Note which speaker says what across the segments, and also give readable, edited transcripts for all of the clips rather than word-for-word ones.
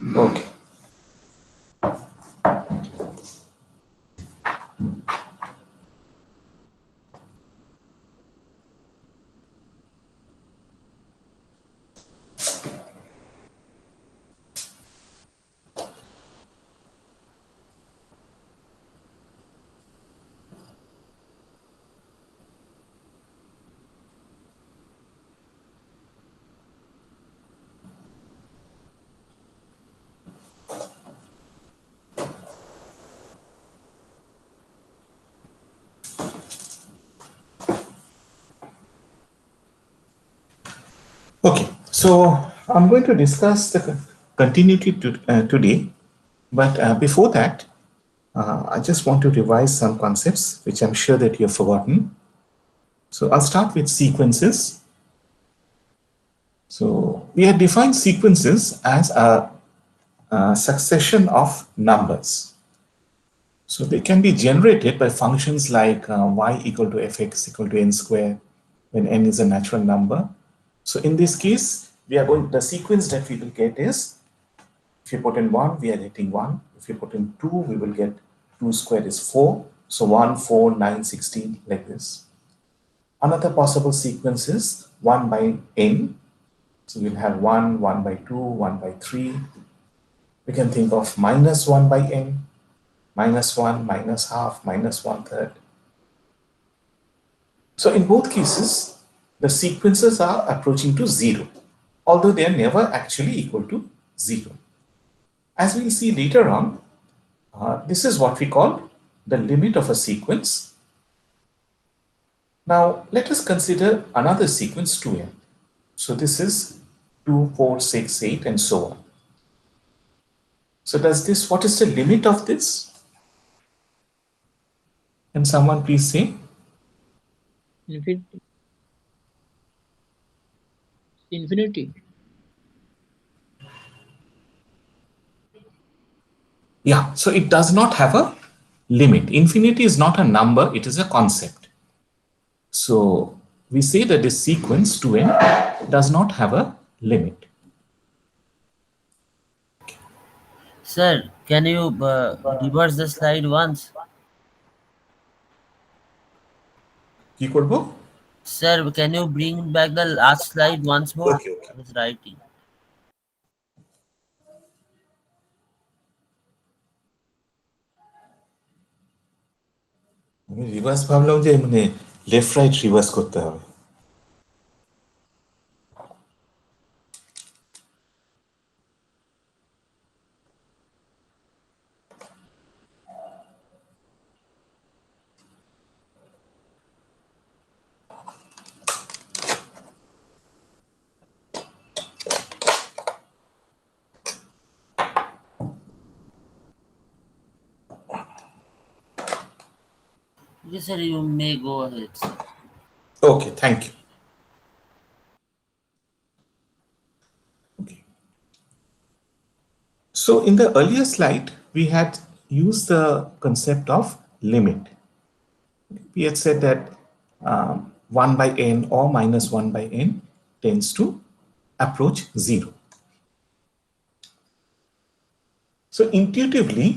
Speaker 1: Okay. Okay, so I'm going to discuss the continuity today, but before that, I just want to revise some concepts which I'm sure that you've forgotten. So I'll start with sequences. So we have defined sequences as a succession of numbers. So they can be generated by functions like y equal to fx equal to n square when n is a natural number. So in this case, the sequence that we will get is, if you put in 1, we are getting 1. If you put in 2, we will get 2 squared is 4. So 1, 4, 9, 16, like this. Another possible sequence is 1 by n. So we'll have 1, 1 by 2, 1 by 3. We can think of minus 1 by n, minus 1, minus half, minus 1/3. So in both cases, the sequences are approaching to 0, although they are never actually equal to 0. As we'll see later on, this is what we call the limit of a sequence. Now, let us consider another sequence 2n. So this is 2, 4, 6, 8, and so on. So what is the limit of this? Can someone please say?
Speaker 2: Infinity. Infinity.
Speaker 1: Yeah, so it does not have a limit. Infinity is not a number, it is a concept. So we say that this sequence 2n does not have a limit.
Speaker 3: Sir, can you reverse the slide once?
Speaker 1: কি করব?
Speaker 3: Sir, can you bring back the last slide once more?
Speaker 1: Okay, okay.
Speaker 3: I was writing.
Speaker 1: আমি reverse ভাবলাম যে মানে left right reverse করতে হবে।
Speaker 3: Yes, sir, you may go ahead, sir.
Speaker 1: Okay, thank you. Okay. So in the earlier slide, we had used the concept of limit. We had said that 1 by n or minus 1 by n tends to approach 0. So intuitively,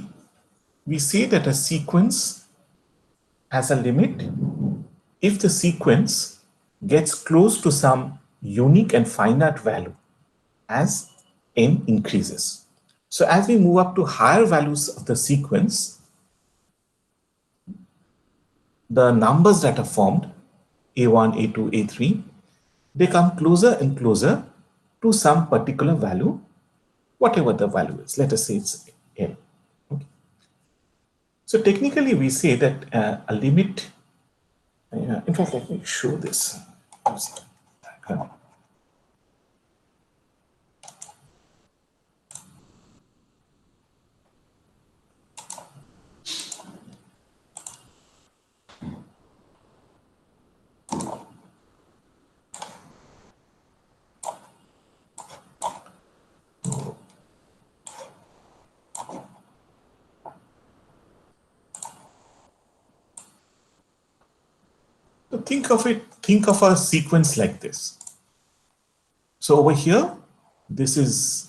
Speaker 1: we say that a sequence has a limit if the sequence gets close to some unique and finite value as n increases. So as we move up to higher values of the sequence, the numbers that are formed, a1, a2, a3, they come closer and closer to some particular value, whatever the value is. Let us say it's n. Okay. So technically, we say that a limit, in fact, let me show this. So think of a sequence like this. So over here, this is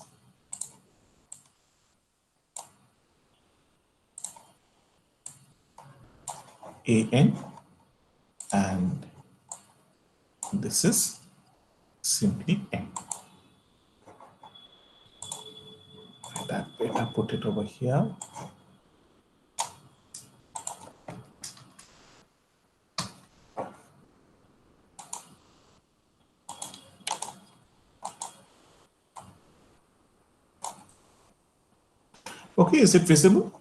Speaker 1: an, and this is simply n. That better put it over here. Okay, is it visible?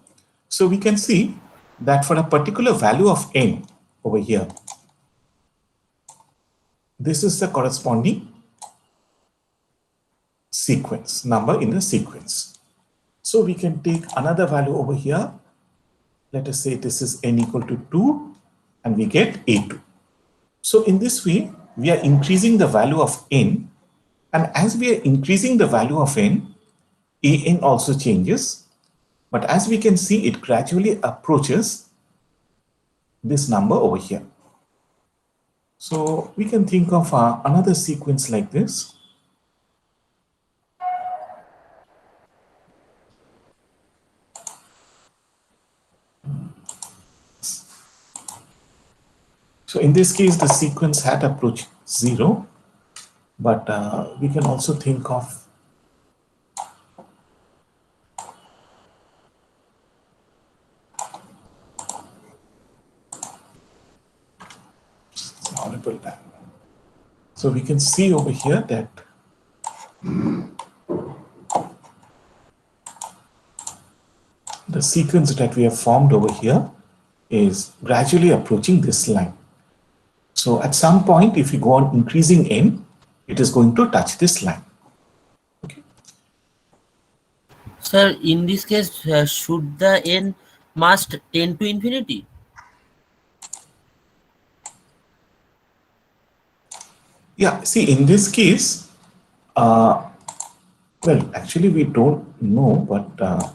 Speaker 1: So we can see that for a particular value of n over here, this is the corresponding sequence, number in the sequence. So we can take another value over here. Let us say this is n equal to 2 and we get a2. So in this way, we are increasing the value of n, and as we are increasing the value of n, an also changes. But as we can see, it gradually approaches this number over here. So we can think of another sequence like this. So in this case, the sequence had approached 0, but we can also think of horrible time. So we can see over here that the sequence that we have formed over here is gradually approaching this line. So at some point, if you go on increasing n, it is going to touch this line. Okay.
Speaker 3: Sir, in this case, should the n must tend to infinity?
Speaker 1: Yeah, see, in this case, well, actually, we don't know, but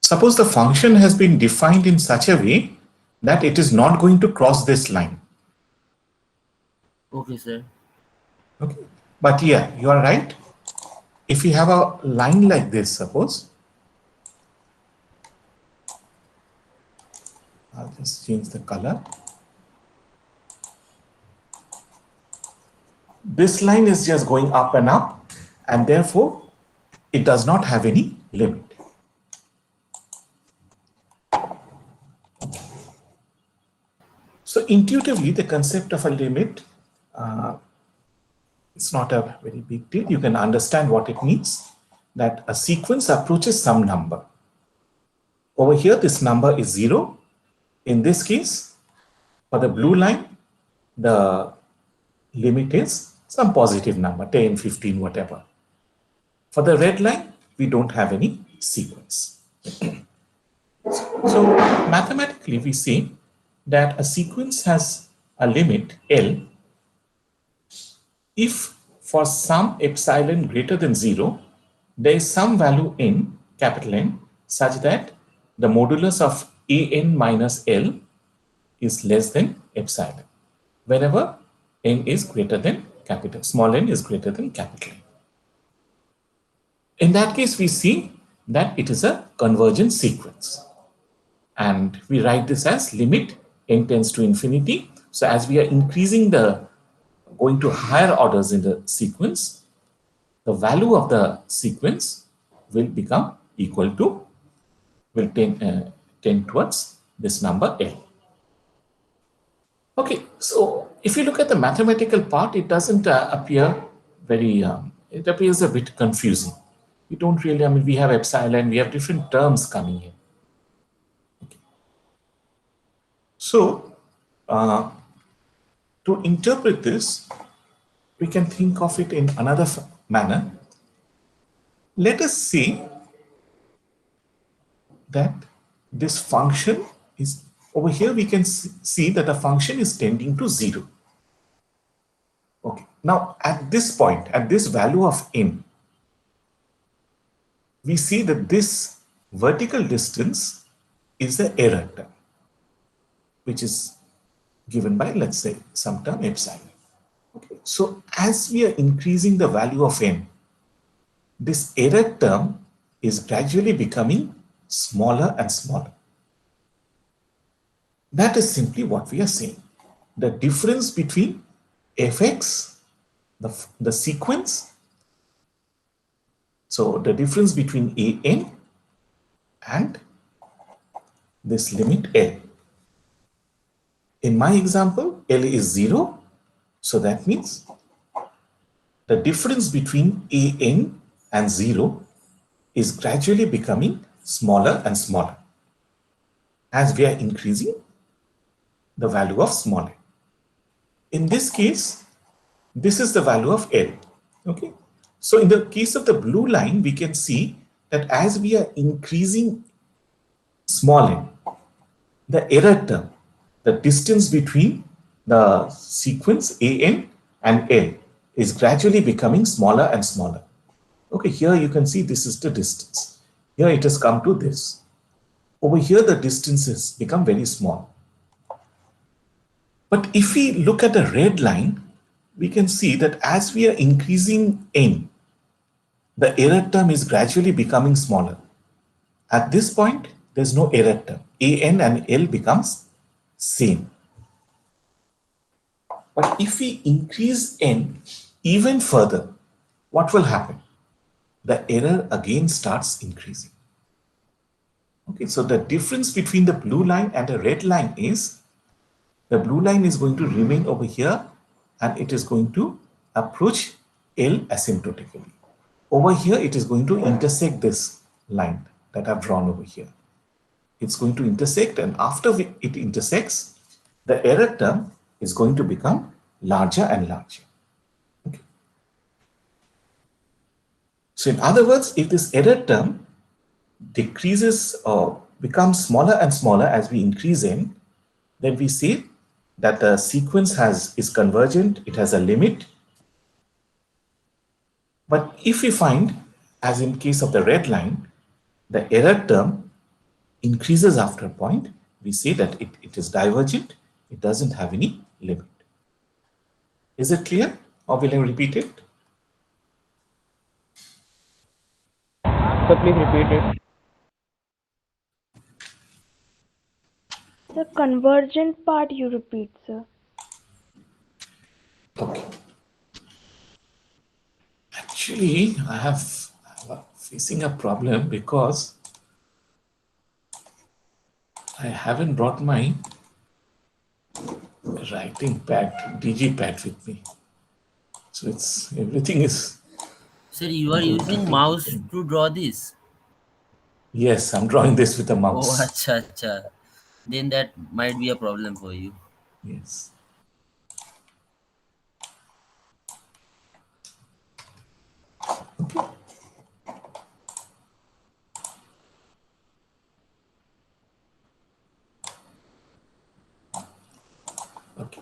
Speaker 1: suppose the function has been defined in such a way that it is not going to cross this line.
Speaker 3: Okay, sir.
Speaker 1: Okay. But yeah, you are right. If you have a line like this, suppose, I'll just change the color. This line is just going up and up, and therefore it does not have any limit. So intuitively, the concept of a limit, it's not a very big deal. You can understand what it means, that a sequence approaches some number. Over here, this number is 0. In this case, for the blue line, the limit is some positive number, 10, 15, whatever. For the red line, we don't have any sequence. So mathematically, we see that a sequence has a limit L if for some epsilon greater than 0, there is some value in capital N such that the modulus of an minus L is less than epsilon, wherever n is greater than capital, small n is greater than capital N. In that case, we see that it is a convergent sequence. And we write this as limit n tends to infinity. So as we are increasing going to higher orders in the sequence, the value of the sequence will become equal to, will tend towards this number L. Okay, so if you look at the mathematical part, it doesn't appear very, it appears a bit confusing. We don't really, I mean, we have epsilon, we have different terms coming in. Okay. So, to interpret this, we can think of it in another manner. Let us see that this function is, over here we can see that the function is tending to 0. Okay. Now, at this point, at this value of n, we see that this vertical distance is the error term, which is given by, let's say, some term epsilon. Okay. So as we are increasing the value of n, this error term is gradually becoming smaller and smaller. That is simply what we are saying. The difference between fx, the sequence, so the difference between an and this limit L. In my example, L is 0. So that means the difference between an and 0 is gradually becoming smaller and smaller as we are increasing the value of small a. In this case, this is the value of L. Okay. So in the case of the blue line, we can see that as we are increasing small n, the error term, the distance between the sequence an and L is gradually becoming smaller and smaller. Okay, here you can see this is the distance. Here it has come to this. Over here, the distances become very small. But if we look at the red line, we can see that as we are increasing n, the error term is gradually becoming smaller. At this point, there's no error term. An and L becomes same. But if we increase n even further, what will happen? The error again starts increasing. Okay, so the difference between the blue line and the red line is the blue line is going to remain over here and it is going to approach L asymptotically. Over here, it is going to intersect this line that I've drawn over here. It's going to intersect, and after it intersects, the error term is going to become larger and larger. Okay. So in other words, if this error term decreases or becomes smaller and smaller as we increase n, then we say that the sequence is convergent, it has a limit. But if we find, as in case of the red line, the error term increases after a point, we say that it is divergent, it doesn't have any limit. Is it clear, or will I repeat it?
Speaker 2: So please repeat it.
Speaker 4: The convergent part you repeat, sir.
Speaker 1: Okay. Actually, I have facing a problem because I haven't brought my writing pad, DigiPad with me. So it's everything is.
Speaker 3: Sir, you are using mouse to draw this?
Speaker 1: Yes, I'm drawing this with a
Speaker 3: Oh,
Speaker 1: mouse.
Speaker 3: acha, acha. Then that might be a problem for you.
Speaker 1: Yes. Okay. Okay.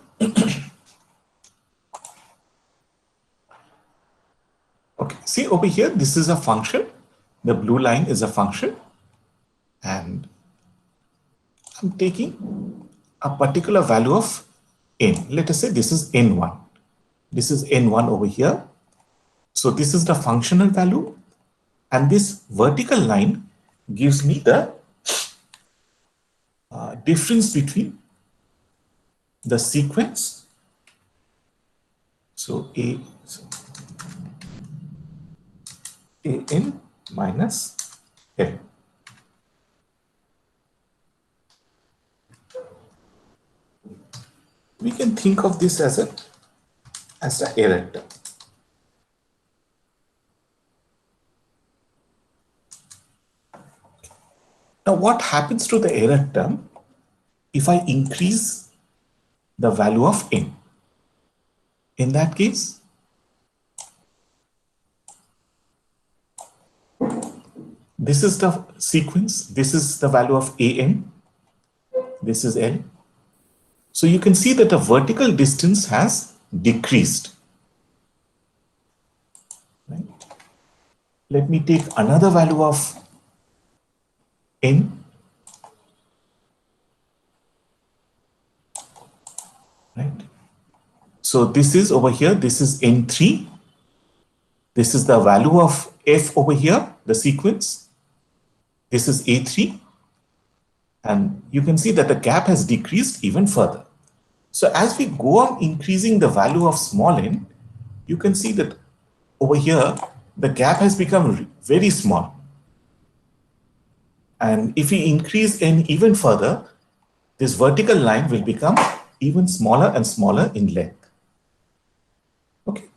Speaker 1: Okay. See over here, this is a function. The blue line is a function. And I'm taking a particular value of n. Let us say this is n1. This is n1 over here. So this is the functional value. And this vertical line gives me the difference between the sequence. So an minus L. We can think of this as the error term. Now, what happens to the error term if I increase the value of n? In that case, this is the sequence, this is the value of an, this is L. So you can see that the vertical distance has decreased. Right? Let me take another value of n. Right? So this is over here, this is n3. This is the value of f over here, the sequence. This is a3. And you can see that the gap has decreased even further. So as we go on increasing the value of small n, you can see that over here, the gap has become very small. And if we increase n even further, this vertical line will become even smaller and smaller in length. Okay.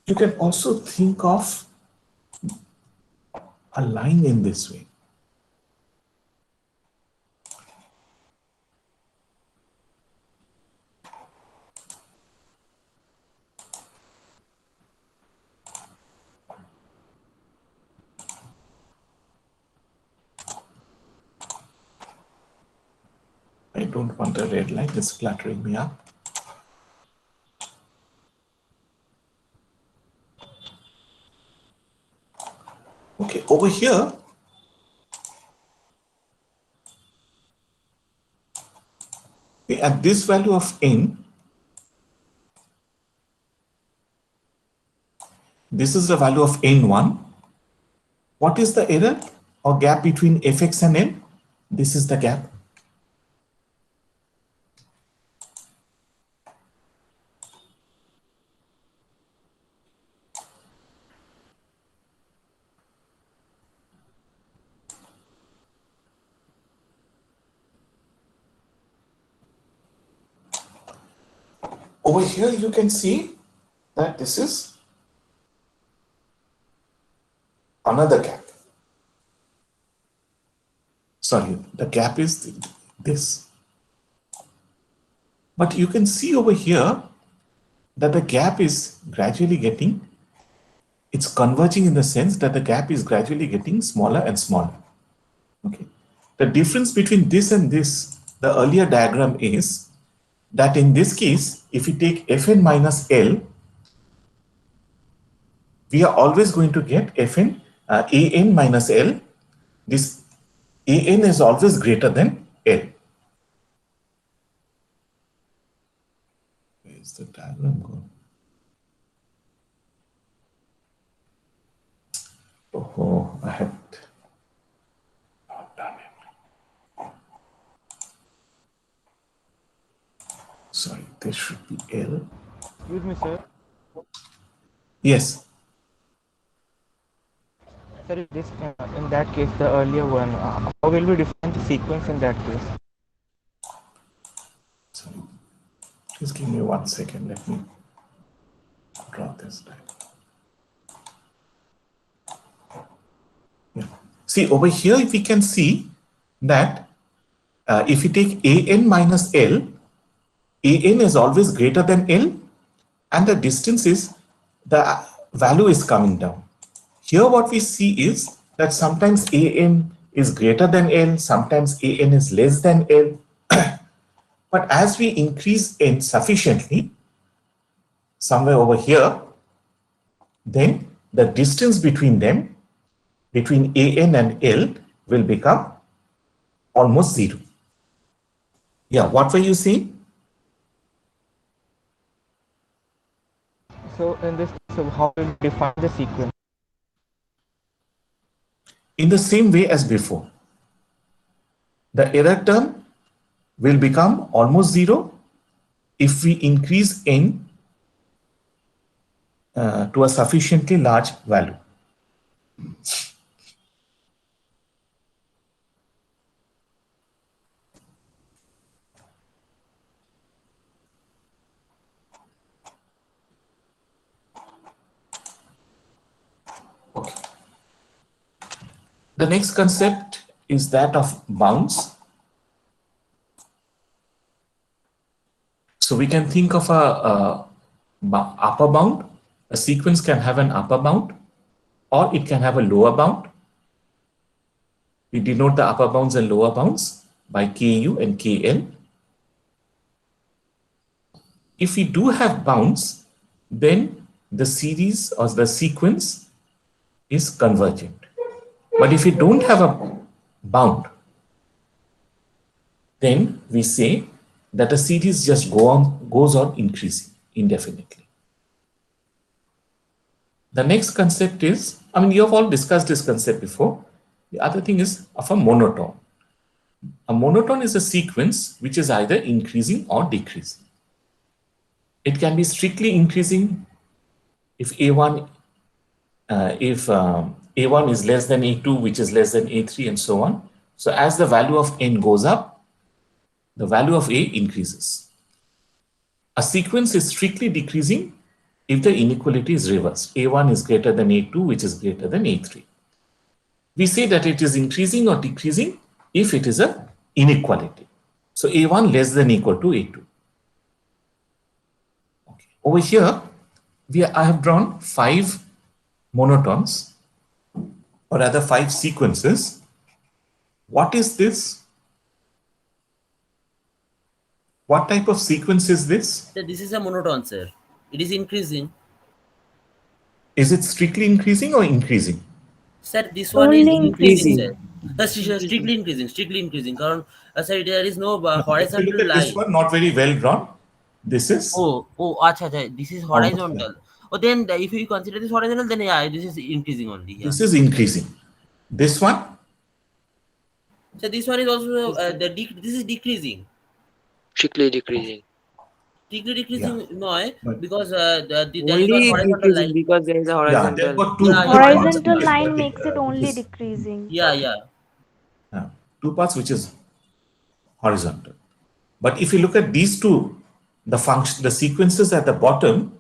Speaker 1: You can also think of a line in this way. I don't want a red line, it's cluttering me up. Okay, over here, at this value of n, this is the value of n1. What is the error or gap between fx and n? This is the gap. Over here, you can see that this is another gap. Sorry, the gap is this. But you can see over here that the gap is gradually getting, it's converging in the sense that the gap is gradually getting smaller and smaller. Okay. The difference between this and this, the earlier diagram, is that in this case, if we take Fn minus L, we are always going to get Fn An minus L. This An is always greater than L. Where is the diagram going? Oh, I had not done it. Sorry, this should be L.
Speaker 2: Excuse me, sir.
Speaker 1: Yes.
Speaker 2: Sir, in that case, the earlier one, how will we define the sequence in that case?
Speaker 1: Sorry. Just give me 1 second. Let me draw this diagram. Yeah. See, over here, if we can see that if we take An minus L, An is always greater than L, and the distance is, the value is coming down. Here what we see is that sometimes An is greater than L, sometimes An is less than L. But as we increase n sufficiently, somewhere over here, then the distance between them, between An and L, will become almost zero. Yeah, what were you saying?
Speaker 2: So in this case, how will we define the sequence?
Speaker 1: In the same way as before. The error term will become almost zero if we increase n to a sufficiently large value. Okay. The next concept is that of bounds. So we can think of a upper bound. A sequence can have an upper bound, or it can have a lower bound. We denote the upper bounds and lower bounds by Ku and Kl. If we do have bounds, then the series or the sequence is convergent. But if we don't have a bound, then we say that a series just goes on increasing indefinitely. The next concept is I mean, you have all discussed this concept before. The other thing is of a monotone. A monotone is a sequence which is either increasing or decreasing. It can be strictly increasing if A1 A1 is less than A2, which is less than A3, and so on. So as the value of n goes up, the value of A increases. A sequence is strictly decreasing if the inequality is reversed. A1 is greater than A2, which is greater than A3. We say that it is increasing or decreasing if it is an inequality. So A1 less than equal to A2. Okay. Over here, I have drawn 5 monotones, or rather 5 sequences. What is this? What type of sequence is this?
Speaker 3: Sir, this is a monotone, sir. It is increasing.
Speaker 1: Is it strictly increasing or increasing?
Speaker 3: Sir, this one is
Speaker 4: Only
Speaker 3: increasing,
Speaker 4: increasing.
Speaker 3: sir. Strictly increasing, strictly increasing. Karan, sir, there is no
Speaker 1: If you
Speaker 3: horizontal
Speaker 1: look at this
Speaker 3: line.
Speaker 1: one, not very well drawn. This is
Speaker 3: Acha, this is horizontal. Oh, then if you consider this horizontal, then yeah, this is increasing only. Yeah.
Speaker 1: this is increasing. This one,
Speaker 3: So this one is also this is decreasing.
Speaker 5: Strictly decreasing.
Speaker 3: Strictly decreasing, no,
Speaker 1: But-
Speaker 3: because there is one
Speaker 6: Only
Speaker 3: horizontal
Speaker 6: decreasing
Speaker 3: line.
Speaker 6: because there is a
Speaker 1: yeah,
Speaker 6: horizontal.
Speaker 1: there were two,
Speaker 3: Yeah,
Speaker 1: two
Speaker 3: yeah.
Speaker 1: parts
Speaker 4: Horizontal
Speaker 1: in this
Speaker 4: line
Speaker 1: particular-
Speaker 4: makes it only
Speaker 1: this-
Speaker 4: decreasing.
Speaker 3: Yeah.
Speaker 1: two parts which is horizontal. But if you look at these two, the sequences at the bottom,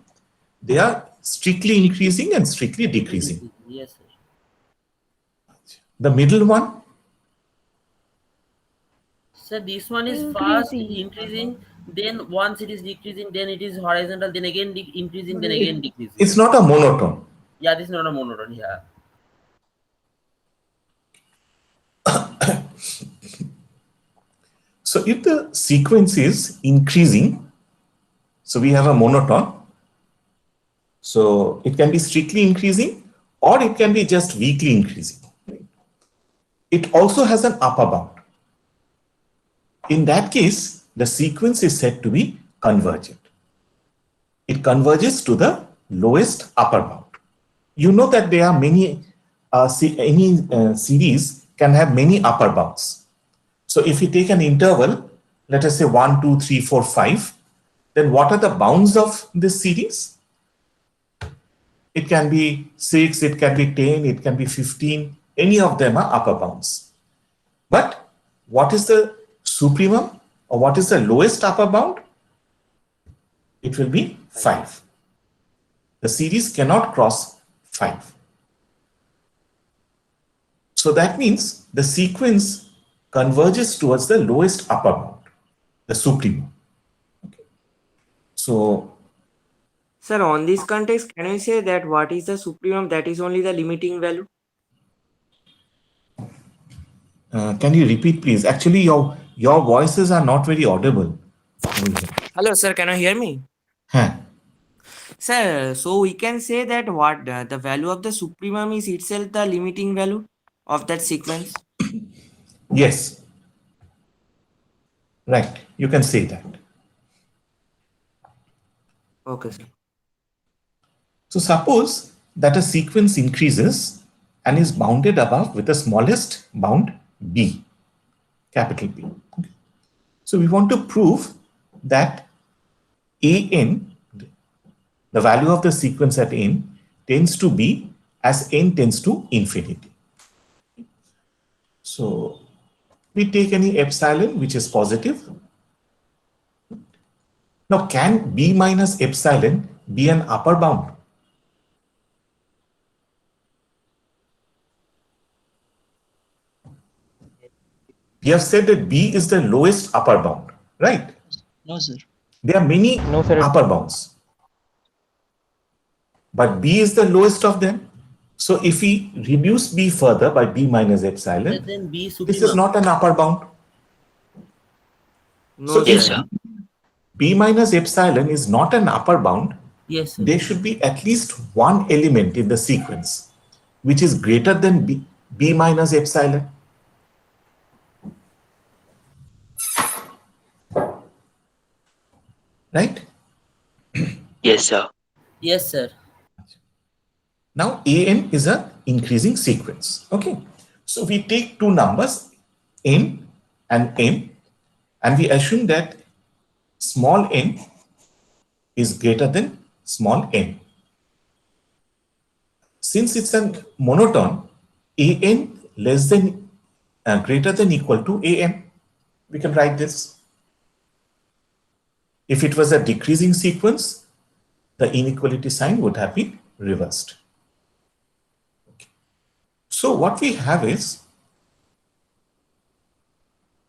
Speaker 1: they are strictly increasing and strictly decreasing.
Speaker 3: Yes, sir.
Speaker 1: The middle one,
Speaker 3: So this one is fast
Speaker 4: Increasing.
Speaker 3: increasing. Then once it is decreasing, then it is horizontal. Then again increasing. Then again decreasing.
Speaker 1: it's not a monotone.
Speaker 3: Yeah, this is not a monotone. Yeah.
Speaker 1: So if the sequence is increasing, so we have a monotone. So it can be strictly increasing or it can be just weakly increasing. It also has an upper bound. In that case, the sequence is said to be convergent. It converges to the lowest upper bound. You know that there are many, any series can have many upper bounds. So if you take an interval, let us say 1, 2, 3, 4, 5, then what are the bounds of this series? It can be 6, it can be 10, it can be 15, any of them are upper bounds. But what is the supremum or what is the lowest upper bound? It will be 5. The series cannot cross 5. So that means the sequence converges towards the lowest upper bound, the supremum. Okay. So,
Speaker 6: Sir, on this context, can you say that what is the supremum? That is only the limiting value.
Speaker 1: can you repeat, please? Actually, your voices are not very audible.
Speaker 6: Hello, sir. Can you hear me?
Speaker 1: Huh.
Speaker 6: Sir, so we can say that what the value of the supremum is itself the limiting value of that sequence.
Speaker 1: Yes. Right. You can say that.
Speaker 6: Okay, sir.
Speaker 1: So suppose that a sequence increases and is bounded above with the smallest bound B, capital B. Okay. So we want to prove that an, the value of the sequence at n, tends to B as n tends to infinity. So we take any epsilon which is positive. Now can B minus epsilon be an upper bound? We have said that B is the lowest upper bound, right?
Speaker 5: No, sir.
Speaker 1: There are many
Speaker 2: No, sir.
Speaker 1: upper bounds, but B is the lowest of them. So if we reduce B further by B minus epsilon,
Speaker 3: Then B supremum.
Speaker 1: this is not an upper bound.
Speaker 6: No,
Speaker 1: So
Speaker 5: Yes,
Speaker 1: if
Speaker 5: sir.
Speaker 1: B minus epsilon is not an upper bound,
Speaker 3: Yes, sir.
Speaker 1: there should be at least one element in the sequence which is greater than B minus epsilon. Right?
Speaker 5: Yes, sir.
Speaker 3: Yes, sir.
Speaker 1: Now, an is a increasing sequence. Okay, so we take two numbers, n and m, and we assume that small n is greater than small n. Since it's a monotone, an less than greater than equal to am, we can write this. If it was a decreasing sequence, the inequality sign would have been reversed. Okay. So what we have is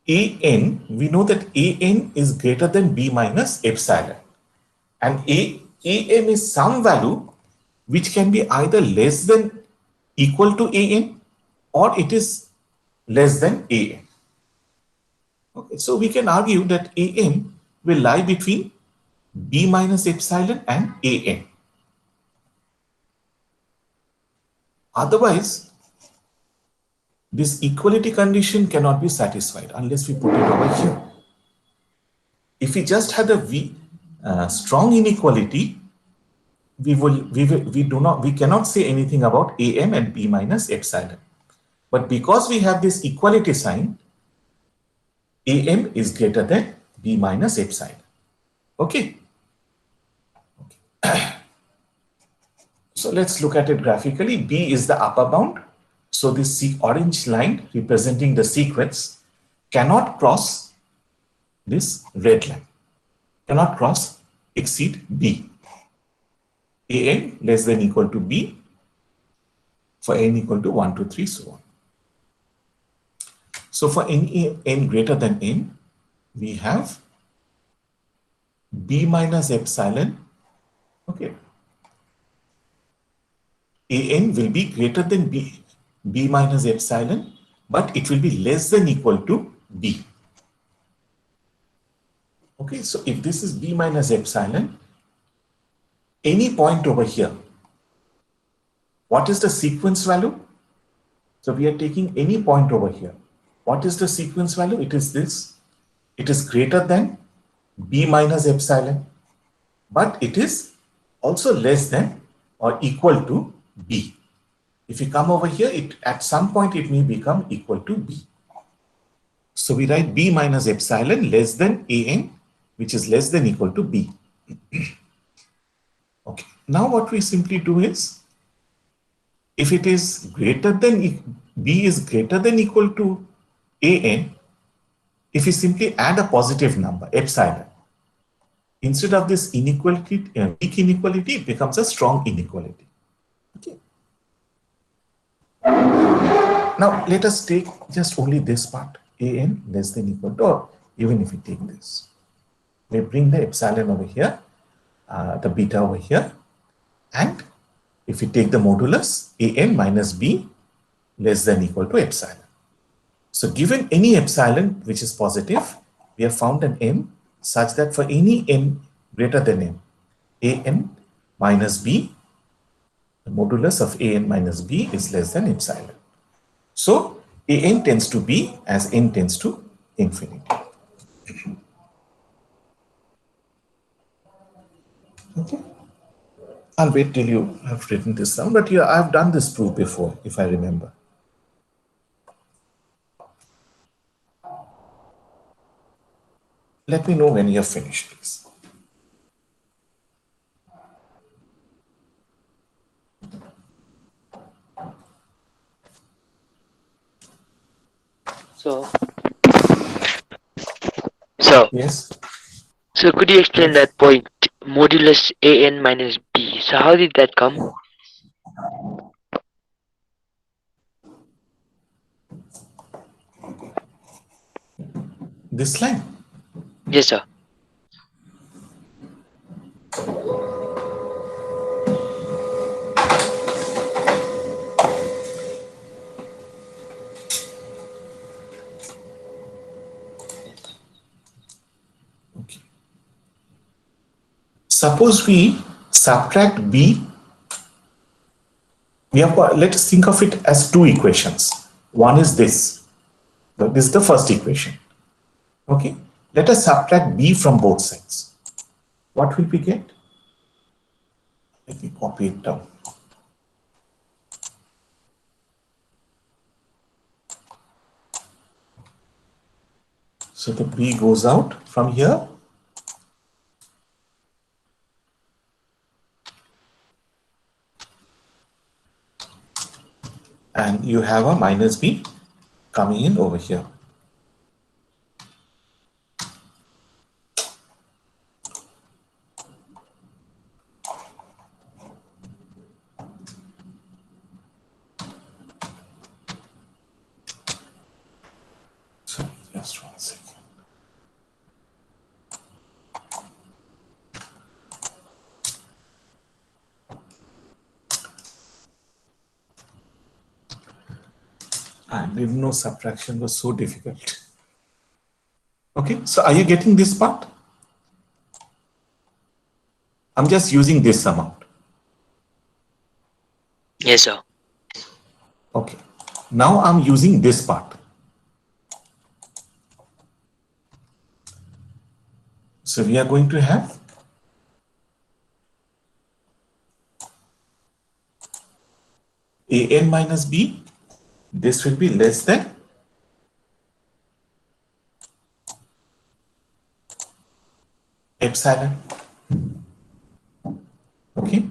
Speaker 1: an, we know that an is greater than b minus epsilon, and am is some value which can be either less than equal to an or it is less than an. Okay, so we can argue that an will lie between b minus epsilon and an. Otherwise, this equality condition cannot be satisfied unless we put it over here. If we just had a strong inequality, we cannot say anything about am and b minus epsilon. But because we have this equality sign, am is greater than b minus epsilon. Okay. So let's look at it graphically. B is the upper bound. So this orange line representing the sequence cannot cross this red line, cannot exceed b. an less than equal to b for n equal to 1, 2, 3, so on. So for n greater than n, we have b minus epsilon. Okay. an will be greater than b minus epsilon, but it will be less than equal to b. Okay, so if this is b minus epsilon, any point over here, what is the sequence value? So we are taking any point over here. What is the sequence value? It is this. It is greater than b minus epsilon, but it is also less than or equal to b. If you come over here, at some point it may become equal to b. So we write b minus epsilon less than an, which is less than equal to b. Okay. Now what we simply do is, if it is greater than b is greater than equal to an, if we simply add a positive number epsilon, instead of this inequality, weak inequality, it becomes a strong inequality. Okay. Now let us take just only this part, an less than equal to, or even if we take this, we bring the epsilon over here, the beta over here, and if we take the modulus, an minus b less than equal to epsilon. So given any epsilon which is positive, we have found an m such that for any n greater than m, an minus b, the modulus of an minus b is less than epsilon. So an tends to b as n tends to infinity. Okay. I'll wait till you have written this down, but yeah, I've done this proof before, if I remember. Let me know when you have finished, please.
Speaker 5: So,
Speaker 1: Yes.
Speaker 5: so could you explain that point, modulus an minus b? So how did that come?
Speaker 1: This line.
Speaker 5: Yes, sir.
Speaker 1: Okay. Suppose we subtract b. We have got, let us think of it as two equations. One is this. This is the first equation. Okay. Let us subtract b from both sides. What will we get? Let me copy it down. So the B goes out from here. And you have a minus B coming in over here. So just 1 second. I didn't know subtraction was so difficult. Okay, so are you getting this part? I'm just using this amount.
Speaker 5: Yes, sir.
Speaker 1: Okay, now I'm using this part. So we are going to have an minus b. This will be less than epsilon. Okay,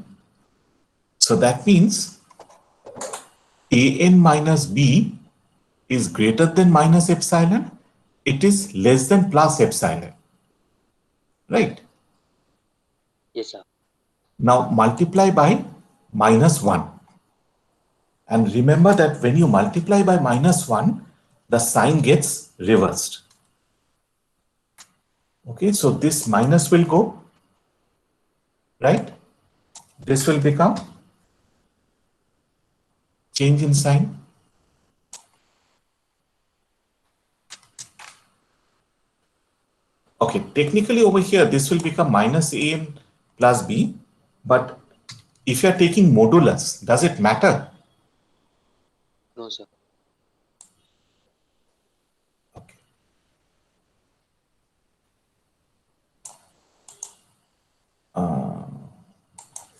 Speaker 1: so that means an minus b is greater than minus epsilon. It is less than plus epsilon, right?
Speaker 5: Yes, sir.
Speaker 1: Now multiply by minus 1. And remember that when you multiply by minus 1, the sign gets reversed. Okay, so this minus will go, right? This will become change in sign. Okay, technically over here, this will become minus an plus b. But if you are taking modulus, does it matter?
Speaker 5: No, sir.
Speaker 1: Okay.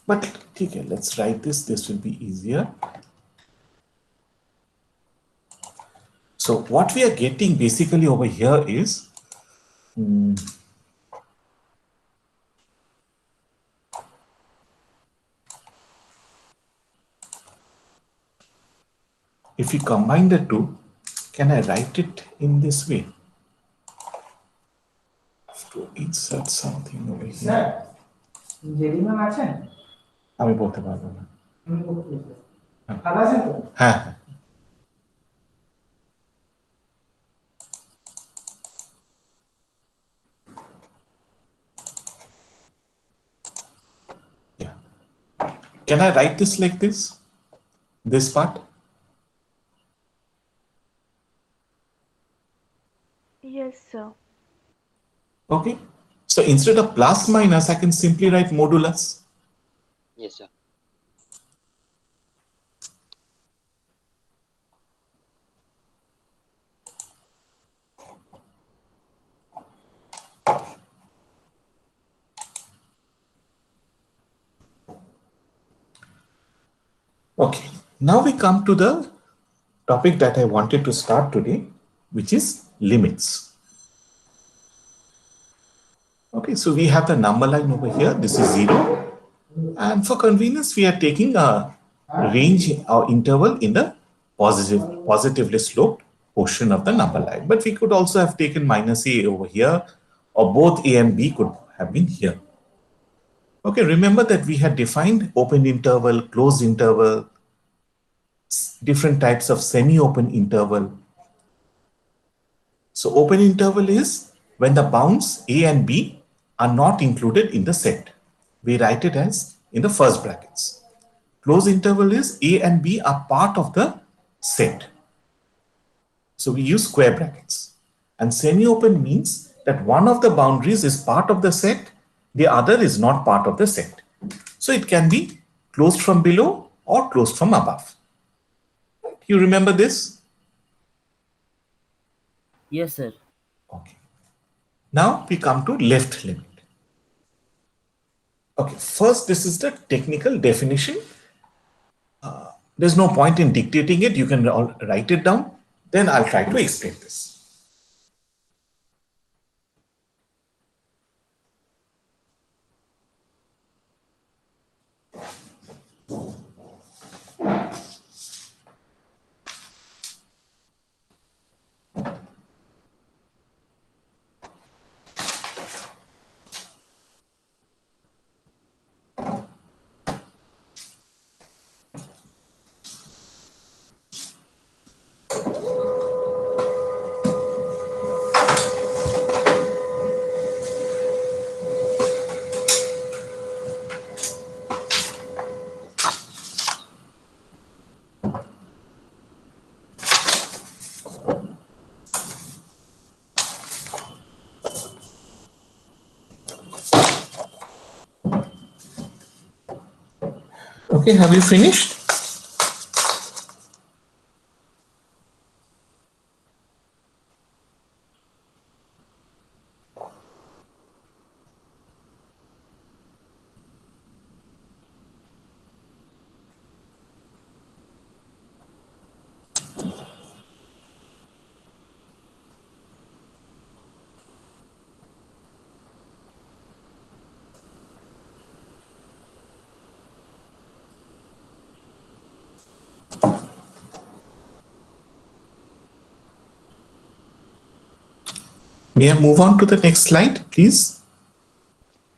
Speaker 1: But okay, let's write this. This will be easier. So what we are getting basically over here is if we combine the two, can I write it in this way? I have to insert something over here. আমি বলতে পারবো না। হ্যাঁ হ্যাঁ। Yeah. Can I write this like this? This part?
Speaker 4: Yes, sir.
Speaker 1: Okay. So instead of plus minus, I can simply write modulus.
Speaker 5: Yes, sir.
Speaker 1: Okay. Now we come to the topic that I wanted to start today, which is limits. Okay, so we have the number line over here. This is 0. And for convenience, we are taking a range or interval in the positively sloped portion of the number line. But we could also have taken minus a over here, or both a and b could have been here. Okay, remember that we had defined open interval, closed interval, different types of semi-open interval. So open interval is when the bounds a and b are not included in the set. We write it as in the first brackets. Closed interval is a and b are part of the set. So we use square brackets. And semi-open means that one of the boundaries is part of the set, the other is not part of the set. So it can be closed from below or closed from above. You remember this?
Speaker 3: Yes, sir.
Speaker 1: Okay. Now we come to left limit. Okay, first this is the technical definition. There's no point in dictating it. You can write it down. Then I'll try to explain this. Okay, have you finished? May I move on to the next slide, please?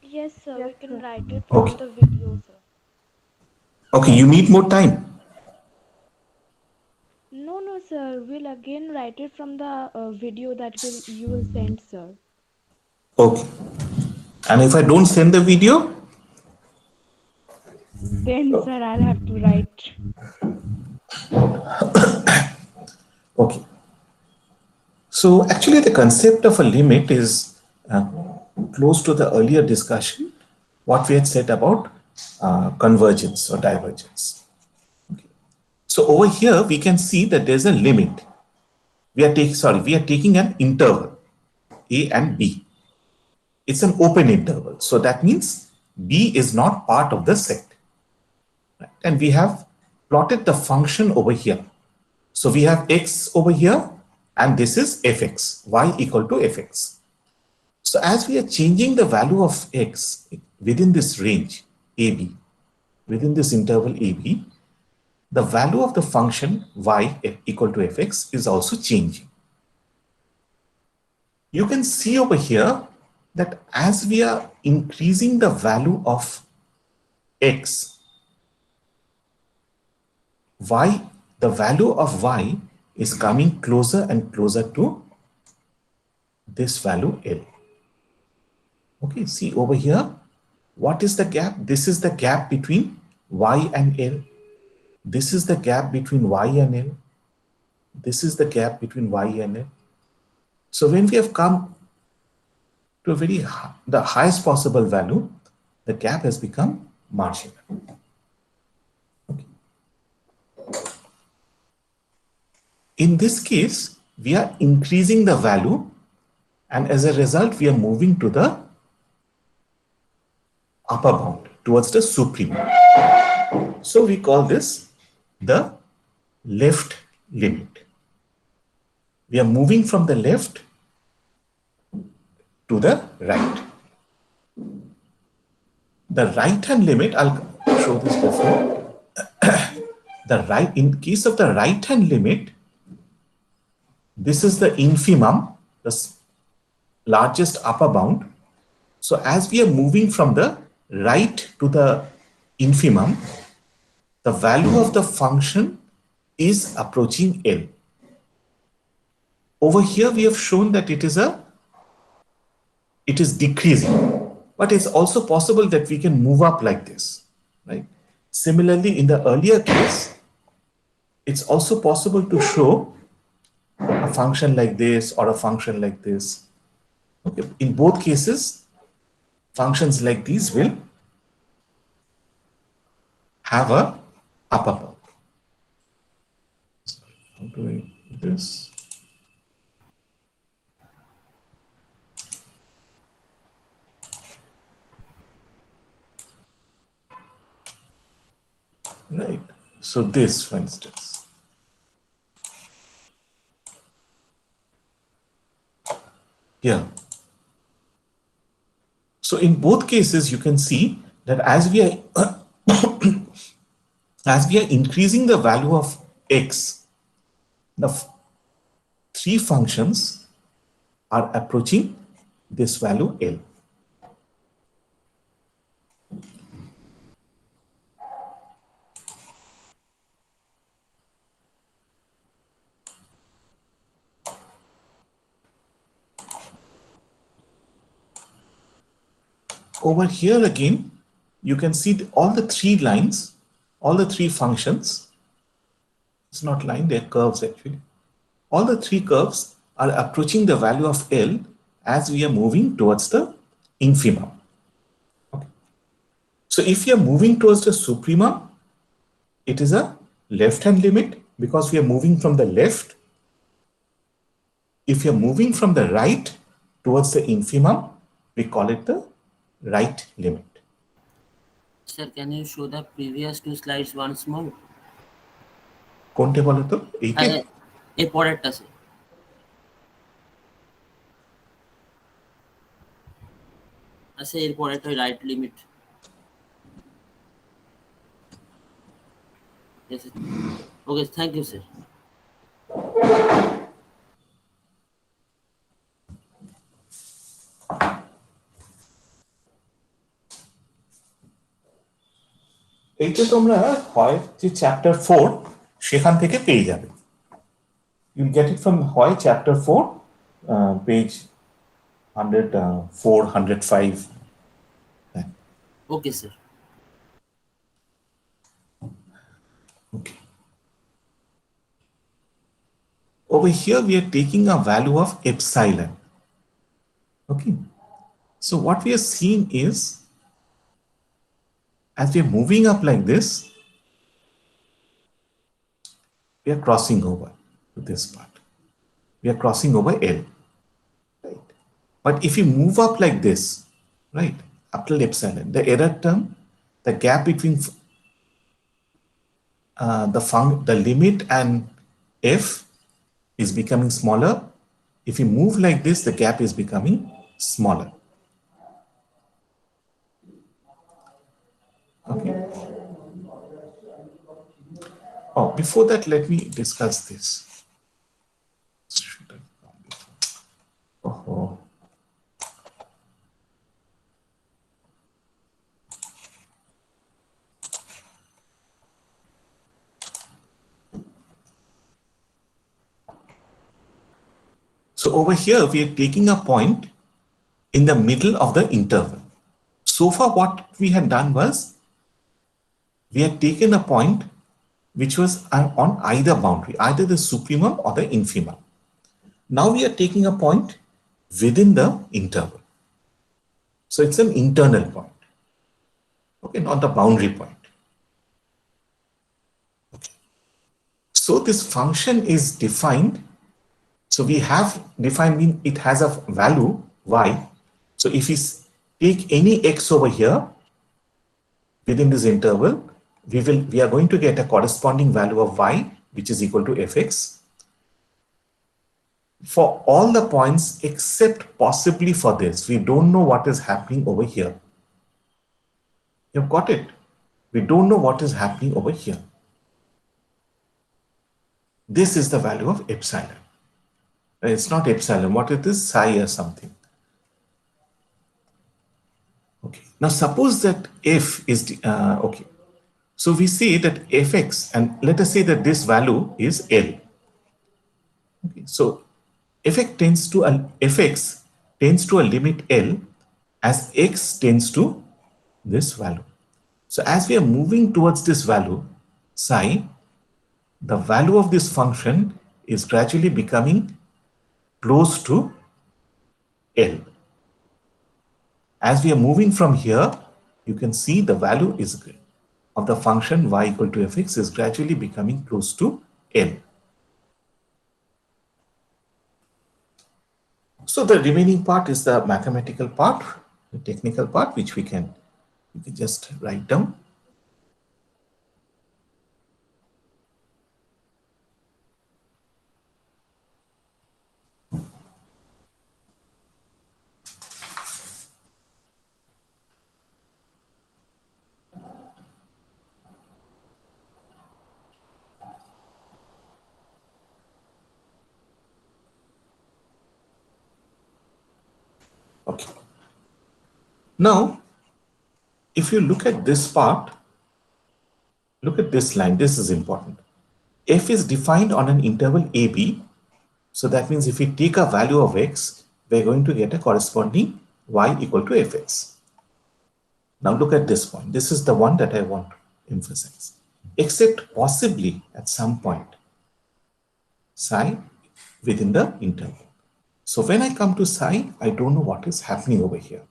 Speaker 4: Yes, sir. We can write it
Speaker 1: Okay.
Speaker 4: from the video, sir.
Speaker 1: Okay, you need more time.
Speaker 4: No, no, sir. We'll again write it from the video that you will send, sir.
Speaker 1: Okay. And if I don't send the video,
Speaker 4: Then, sir, I'll have to write.
Speaker 1: okay. So actually the concept of a limit is close to the earlier discussion, what we had said about convergence or divergence. Okay. So over here, we can see that there's a limit. We are taking an interval, A and B. It's an open interval. So that means B is not part of the set. Right? And we have plotted the function over here. So we have x over here, and this is fx, y equal to fx. So as we are changing the value of x within this range, AB, within this interval AB, the value of the function y equal to fx is also changing. You can see over here that as we are increasing the value of x, y, the value of y is coming closer and closer to this value L. Okay, see over here, what is the gap? This is the gap between y and L. This is the gap between y and L. This is the gap between y and L. So when we have come to a the highest possible value, the gap has become marginal. Okay. In this case, we are increasing the value, and as a result, we are moving to the upper bound, towards the supremum. So we call this the left limit. We are moving from the left to the right. The right hand limit, I'll show this before. In case of the right hand limit, this is the infimum, the largest upper bound. So as we are moving from the right to the infimum, the value of the function is approaching L. Over here, we have shown that it is decreasing, but it's also possible that we can move up like this, right? Similarly, in the earlier case, it's also possible to show a function like this or a function like this. Okay. In both cases, functions like these will have a upper bound. So how do I do this? Right. So this, for instance. Here. So in both cases, you can see that as we are increasing the value of x, the three functions are approaching this value L. Over here again, you can see all the three lines, all the three functions. It's not line, they're curves actually. All the three curves are approaching the value of L as we are moving towards the infimum. Okay. So if you are moving towards the supremum, it is a left-hand limit because we are moving from the left. If you're moving from the right towards the infimum, we call it the right limit.
Speaker 3: Sir, can you show the previous two slides once more?
Speaker 1: কোনটা বলো তো? এইটা?
Speaker 3: এই পরেরটা sir. আচ্ছা এর পরেরটা right limit. Yes, okay, thank you, sir.
Speaker 1: এইটা তোমরা হয় যে চ্যাপ্টার 4 সেখান থেকে পেয়ে যাবে। ইউ গেট ইট ফ্রম হয় chapter 4 page 104 105.
Speaker 3: Okay, sir.
Speaker 1: Okay. Over here we are taking a value of epsilon. Okay. So what we are seeing is, as we are moving up like this, we are crossing over to this part. We are crossing over L. Right. But if you move up like this, right, up till epsilon, the error term, the gap between the limit and f is becoming smaller. If you move like this, the gap is becoming smaller. Okay. Oh, before that, let me discuss this. Oh. So over here, we are taking a point in the middle of the interval. So far, what we had done was, we had taken a point which was on either boundary, either the supremum or the infimum. Now we are taking a point within the interval. So it's an internal point. Okay, not the boundary point. Okay. So this function is defined. So we have defined, it has a value y. So if we take any x over here within this interval, we are going to get a corresponding value of y, which is equal to fx, for all the points except possibly for this. We don't know what is happening over here. You've got it? We don't know what is happening over here. This is the value of epsilon. It's not epsilon. What is this? Psi or something. Okay. Now suppose that f is okay. So we see that fx, and let us say that this value is L. Okay. So fx tends to a limit L as x tends to this value. So as we are moving towards this value, psi, the value of this function is gradually becoming close to L. As we are moving from here, you can see the value is of the function y equal to fx is gradually becoming close to L. So the remaining part is the mathematical part, the technical part, which we can just write down. Okay. Now, if you look at this part, look at this line. This is important. F is defined on an interval AB. So that means if we take a value of x, we're going to get a corresponding y equal to fx. Now look at this point. This is the one that I want to emphasize. Except possibly at some point, psi within the interval. So when I come to psi, I don't know what is happening over here.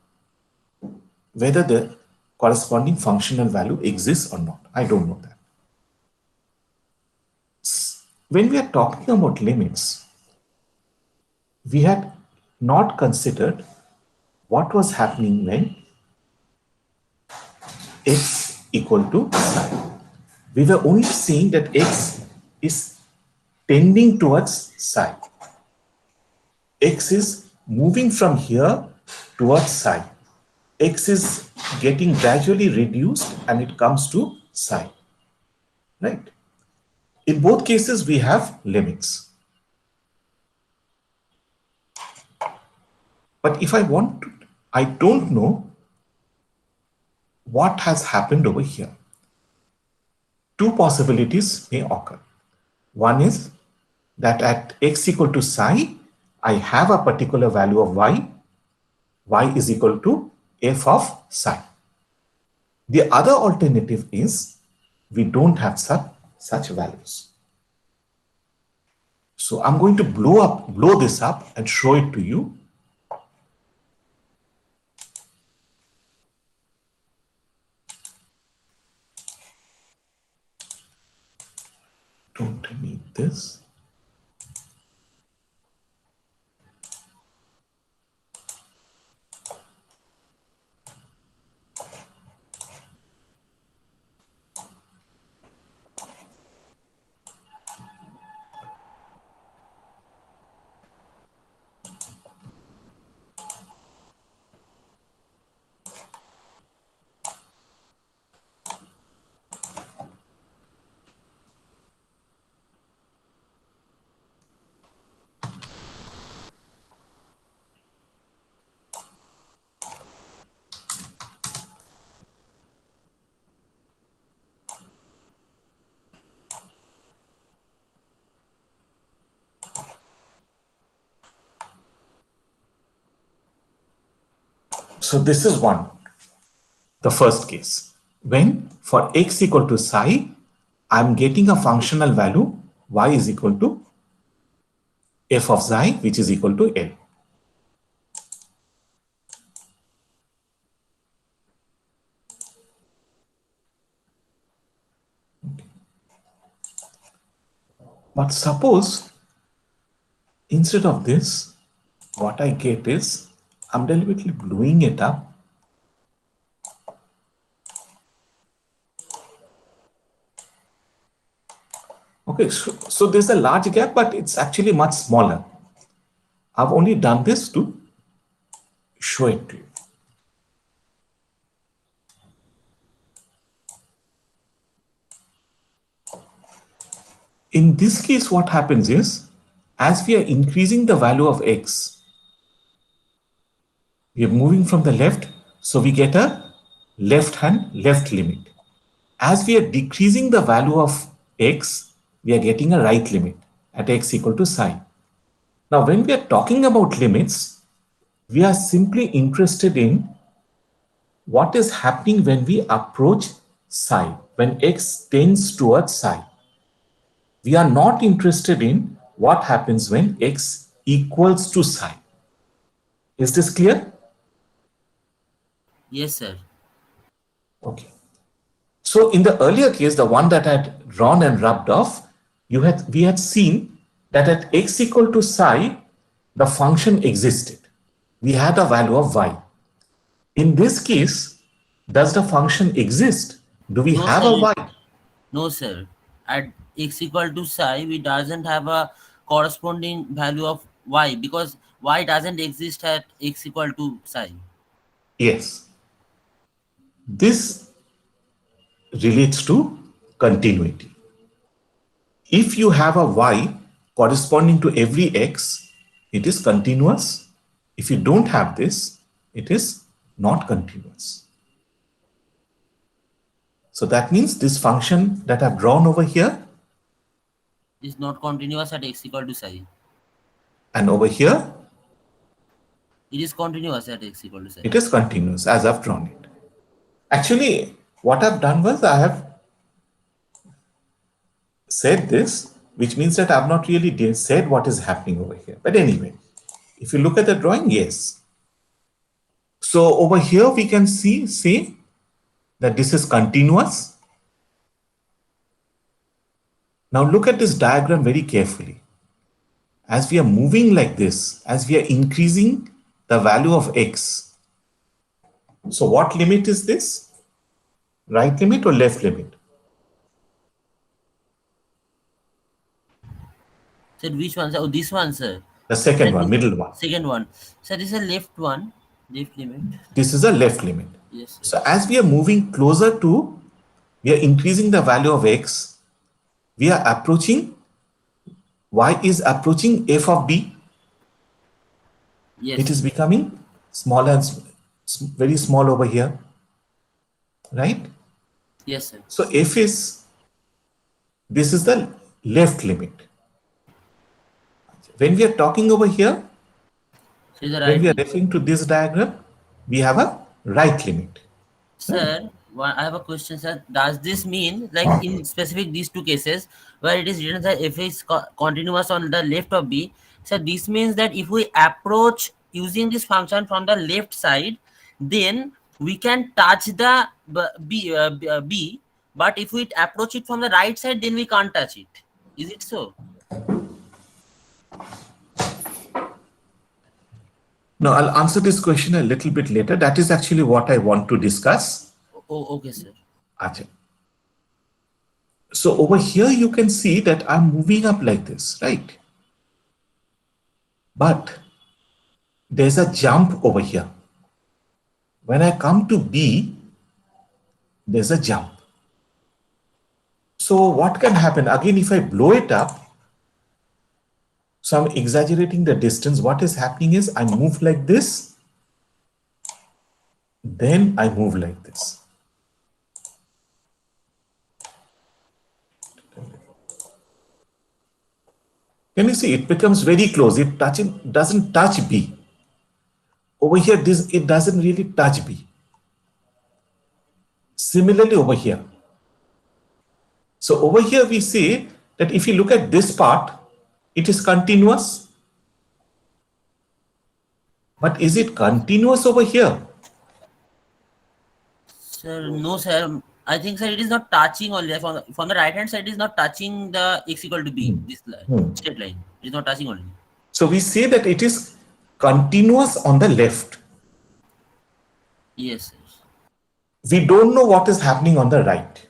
Speaker 1: Whether the corresponding functional value exists or not, I don't know that. when we are talking about limits, we had not considered what was happening when x equal to psi. We were only saying that x is tending towards psi. X is moving from here towards psi. X is getting gradually reduced and it comes to psi. Right? In both cases, we have limits. But if I want to, I don't know what has happened over here. Two possibilities may occur. One is that at x equal to psi, I have a particular value of y. Y is equal to f of psi. The other alternative is we don't have such values. So I'm going to blow this up and show it to you. Don't need this. So this is the first case. When for x equal to psi, I'm getting a functional value y is equal to f of psi, which is equal to L. But suppose instead of this, what I get is I'm deliberately blowing it up. Okay, so there's a large gap, but it's actually much smaller. I've only done this to show it to you. In this case, what happens is, as we are increasing the value of x, we are moving from the left, so we get a left limit. As we are decreasing the value of x, we are getting a right limit at x equal to psi. Now, when we are talking about limits, we are simply interested in what is happening when we approach psi, when x tends towards psi. We are not interested in what happens when x equals to psi. Is this clear?
Speaker 3: Yes, sir.
Speaker 1: Okay. So in the earlier case, the one that I had drawn and rubbed off, we had seen that at x equal to psi, the function existed. We had a value of y. In this case, does the function exist? Do we
Speaker 3: No,
Speaker 1: have
Speaker 3: sir.
Speaker 1: a y?
Speaker 3: No, sir. At x equal to psi, we doesn't have a corresponding value of y because y doesn't exist at x equal to psi.
Speaker 1: Yes. This relates to continuity. If you have a y corresponding to every x, it is continuous. If you don't have this, it is not continuous. So that means this function that I've drawn over here
Speaker 3: Is not continuous at x equal to psi.
Speaker 1: and over here,
Speaker 3: It is continuous at x equal to psi.
Speaker 1: it is continuous as I've drawn it. Actually, what I've done was I have said this, which means that I've not really said what is happening over here. But anyway, if you look at the drawing, yes. So over here, we can say that this is continuous. Now look at this diagram very carefully. As we are moving like this, as we are increasing the value of x, so what limit is this? Right limit or left limit?
Speaker 3: Sir, which one, sir? Oh, this one, sir.
Speaker 1: The second
Speaker 3: Sir,
Speaker 1: one, middle one.
Speaker 3: Second one. Sir, this is a left one. Left limit.
Speaker 1: This is a left limit.
Speaker 3: Yes, sir.
Speaker 1: So as we are moving closer to, we are increasing the value of x, we are approaching, y is approaching f of b.
Speaker 3: Yes.
Speaker 1: It is becoming smaller and very small over here, right?
Speaker 3: Yes, sir.
Speaker 1: So f is, this is the left limit. When we are talking over here,
Speaker 3: So the
Speaker 1: when
Speaker 3: right
Speaker 1: we are
Speaker 3: limit.
Speaker 1: referring to this diagram, we have a right limit.
Speaker 3: Sir, I have a question, sir. Does this mean, like in specific these two cases, where it is written that f is continuous on the left of b, so this means that if we approach using this function from the left side, then we can touch the b, but if we approach it from the right side, then we can't touch it. Is it so?
Speaker 1: Now, I'll answer this question a little bit later. That is actually what I want to discuss.
Speaker 3: Oh, okay, sir.
Speaker 1: Acha. So over here, you can see that I'm moving up like this, right? But there's a jump over here. When I come to B, there's a jump. So what can happen? Again, if I blow it up, so I'm exaggerating the distance. What is happening is I move like this, then I move like this. Can you see? It becomes very close. It doesn't touch B. Over here, it doesn't really touch B. Similarly over here. So over here we say that if you look at this part, it is continuous. But is it continuous over here?
Speaker 3: Sir, no, sir. I think, sir, it is not touching only. From the right hand side, it is not touching the x equal to b, this line, straight line. It is not touching only.
Speaker 1: So we say that it is continuous on the left.
Speaker 3: Yes, sir.
Speaker 1: We don't know what is happening on the right.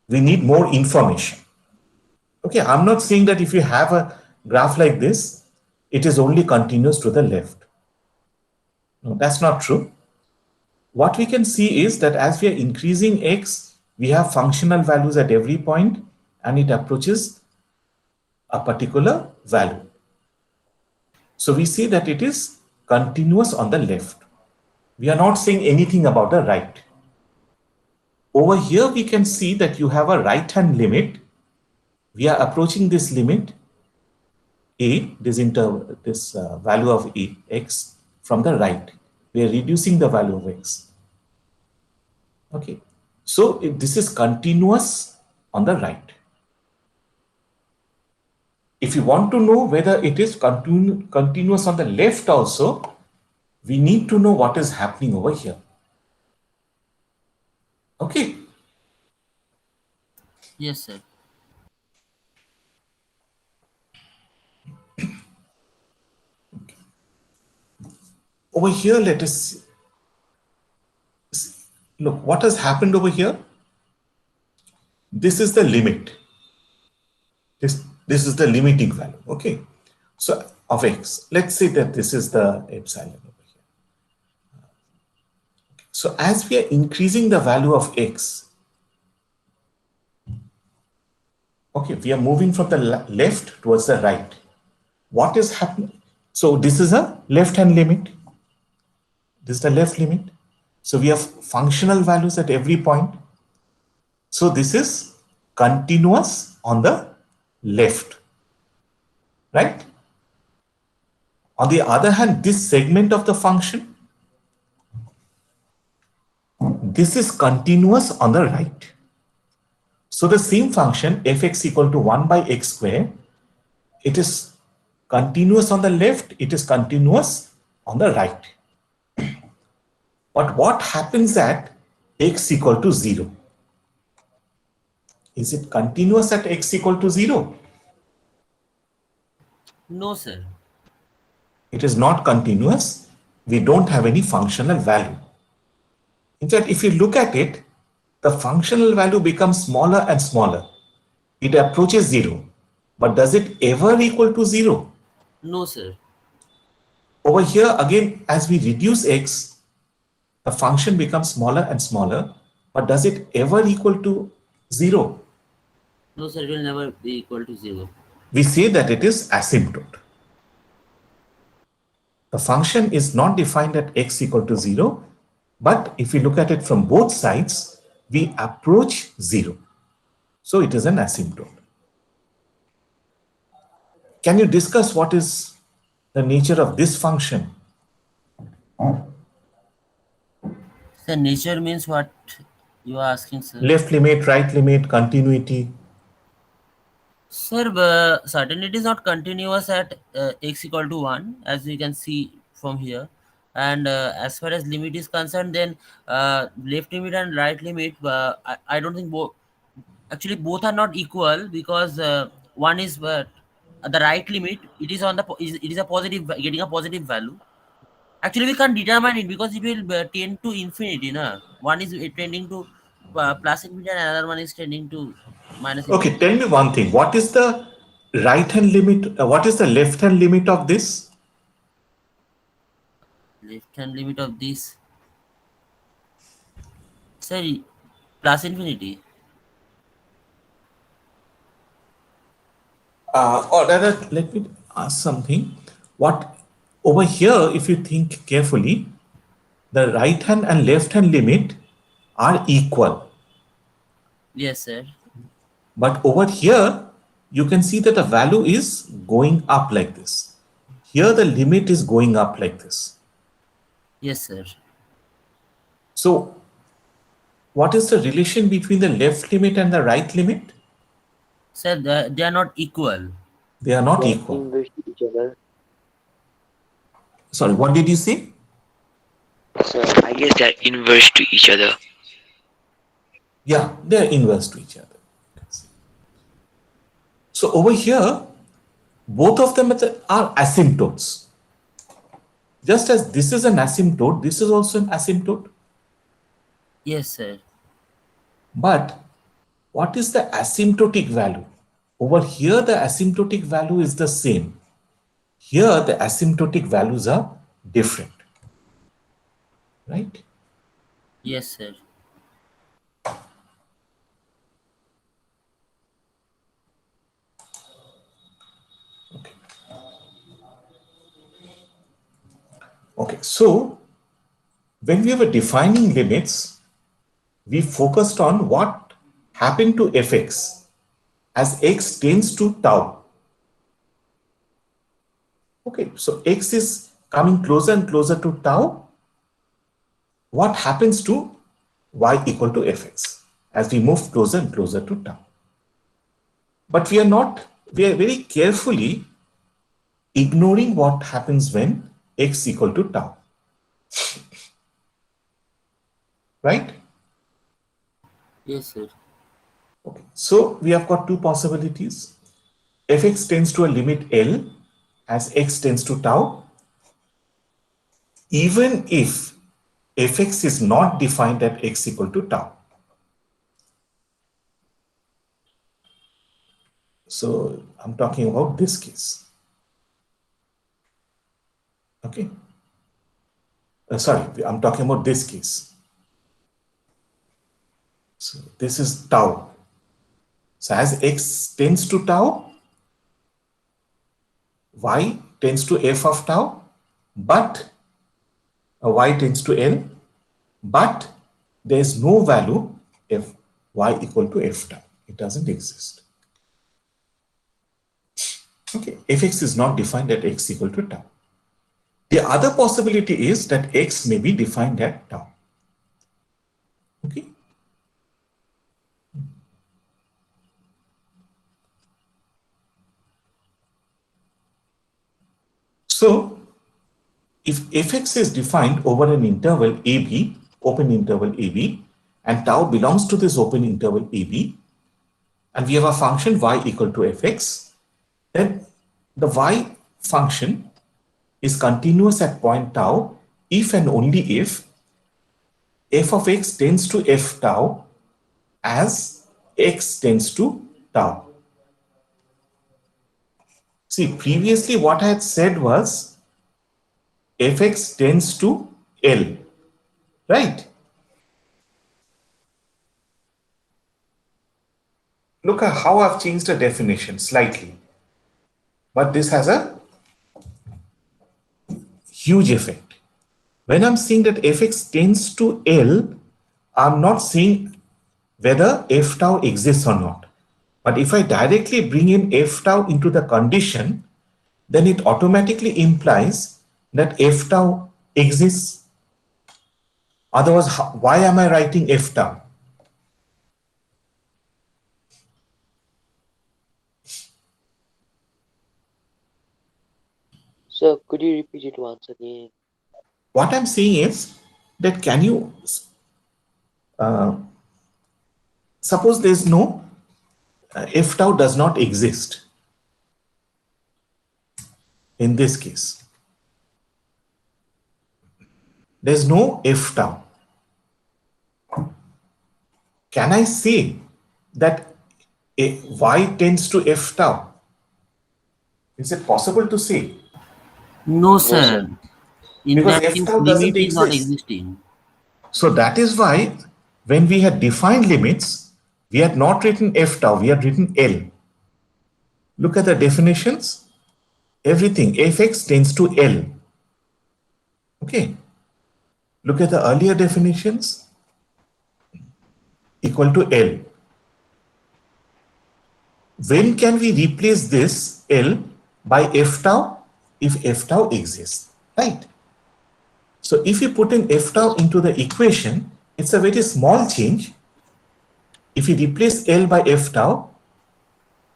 Speaker 1: We need more information. Okay, I'm not saying that if you have a graph like this, it is only continuous to the left. No, that's not true. What we can see is that as we are increasing x, we have functional values at every point and it approaches a particular value. So we see that it is continuous on the left. We are not saying anything about the right. Over here, we can see that you have a right-hand limit. We are approaching this limit, a, this value of a, x, from the right. We are reducing the value of x. Okay, so if this is continuous on the right. If you want to know whether it is continuous on the left also, we need to know what is happening over here. Okay.
Speaker 3: Yes, sir.
Speaker 1: Over here, let us look what has happened over here. This is the limit. This is the limiting value. Okay. So of x, let's say that this is the epsilon over here. So as we are increasing the value of x, okay, we are moving from the left towards the right. What is happening? So this is a left-hand limit. This is the left limit. So we have functional values at every point. So this is continuous on the left, right? On the other hand, this segment of the function, this is continuous on the right. So the same function fx equal to 1 by x square, it is continuous on the left, it is continuous on the right. But what happens at x equal to 0? Is it continuous at x equal to 0?
Speaker 3: No, sir.
Speaker 1: It is not continuous. We don't have any functional value. In fact, if you look at it, the functional value becomes smaller and smaller. It approaches 0. But does it ever equal to 0?
Speaker 3: No, sir.
Speaker 1: Over here, again, as we reduce x, the function becomes smaller and smaller. But does it ever equal to 0?
Speaker 3: No, sir. It will never be equal to 0.
Speaker 1: We say that it is asymptote. The function is not defined at x equal to 0, but if we look at it from both sides, we approach 0. So it is an asymptote. Can you discuss what is the nature of this function?
Speaker 3: Sir, nature means what you are asking, sir?
Speaker 1: Left limit, right limit, continuity.
Speaker 3: Sir, certainly it is not continuous at x equal to 1, as we can see from here. And as far as limit is concerned, then left limit and right limit, I don't think actually both are not equal, because one is the right limit, it is on the it is a positive, getting a positive value. Actually, we can't determine it because it will tend to infinity. Na? One is tending to plus infinity and another one is tending to minus
Speaker 1: Okay,
Speaker 3: infinity.
Speaker 1: tell me one thing. What is the right hand limit? What is the left hand limit of this?
Speaker 3: Left hand limit of this, sorry, plus infinity.
Speaker 1: Or rather, let me ask something. What over here, if you think carefully, the right hand and left hand limit are equal.
Speaker 3: Yes, sir.
Speaker 1: But over here, you can see that the value is going up like this. Here, the limit is going up like this.
Speaker 3: Yes, sir.
Speaker 1: So, what is the relation between the left limit and the right limit?
Speaker 3: Sir, they are not equal.
Speaker 1: They are not
Speaker 5: They are
Speaker 1: equal.
Speaker 5: inverse to each other.
Speaker 1: Sorry, what did you say?
Speaker 5: So I guess they are inverse to each other.
Speaker 1: Yeah, they are inverse to each other. So over here, both of them are asymptotes. Just as this is an asymptote, this is also an asymptote.
Speaker 3: Yes, sir.
Speaker 1: But what is the asymptotic value? Over here, the asymptotic value is the same. Here, the asymptotic values are different. Right?
Speaker 3: Yes, sir.
Speaker 1: Okay. Okay, so when we were defining limits, we focused on what happened to fx as x tends to tau. Okay, so x is coming closer and closer to tau. What happens to y equal to fx as we move closer and closer to tau? But we are very carefully ignoring what happens when x equal to tau. Right?
Speaker 3: Yes, sir.
Speaker 1: Okay, so we have got two possibilities. Fx tends to a limit L as x tends to tau, even if fx is not defined at x equal to tau. So I'm talking about this case. Okay. Sorry, I'm talking about this case. So this is tau. So as x tends to tau, y tends to f of tau, but y tends to L, but there is no value f y equal to f tau. It doesn't exist. Okay, fx is not defined at x equal to tau. The other possibility is that x may be defined at tau. Okay. So, if fx is defined over an interval AB, open interval AB, and tau belongs to this open interval AB, and we have a function y equal to fx, then the y function is continuous at point tau if and only if f of x tends to f tau as x tends to tau. See, previously what I had said was fx tends to L, right? Look at how I've changed the definition slightly, but this has a huge effect. When I'm saying that fx tends to L, I'm not saying whether f tau exists or not. But if I directly bring in f tau into the condition, then it automatically implies that f tau exists. Otherwise, why am I writing f tau?
Speaker 5: Sir, could you repeat it once again?
Speaker 1: What I'm saying is that can you suppose there's no f tau does not exist in this case. There's no f tau. Can I say that y tends to f tau? Is it possible to say?
Speaker 3: No,
Speaker 5: sir.
Speaker 3: sir. In
Speaker 1: Because
Speaker 3: that
Speaker 1: f
Speaker 3: case,
Speaker 1: tau doesn't
Speaker 3: limit is not
Speaker 1: exist.
Speaker 3: existing.
Speaker 1: So that is why when we had defined limits, we had not written f tau, we had written L. Look at the definitions. Everything fx tends to L. Okay. Look at the earlier definitions. Equal to L. When can we replace this L by f tau? If f tau exists, right? So if you put in f tau into the equation, it's a very small change. If you replace L by f tau,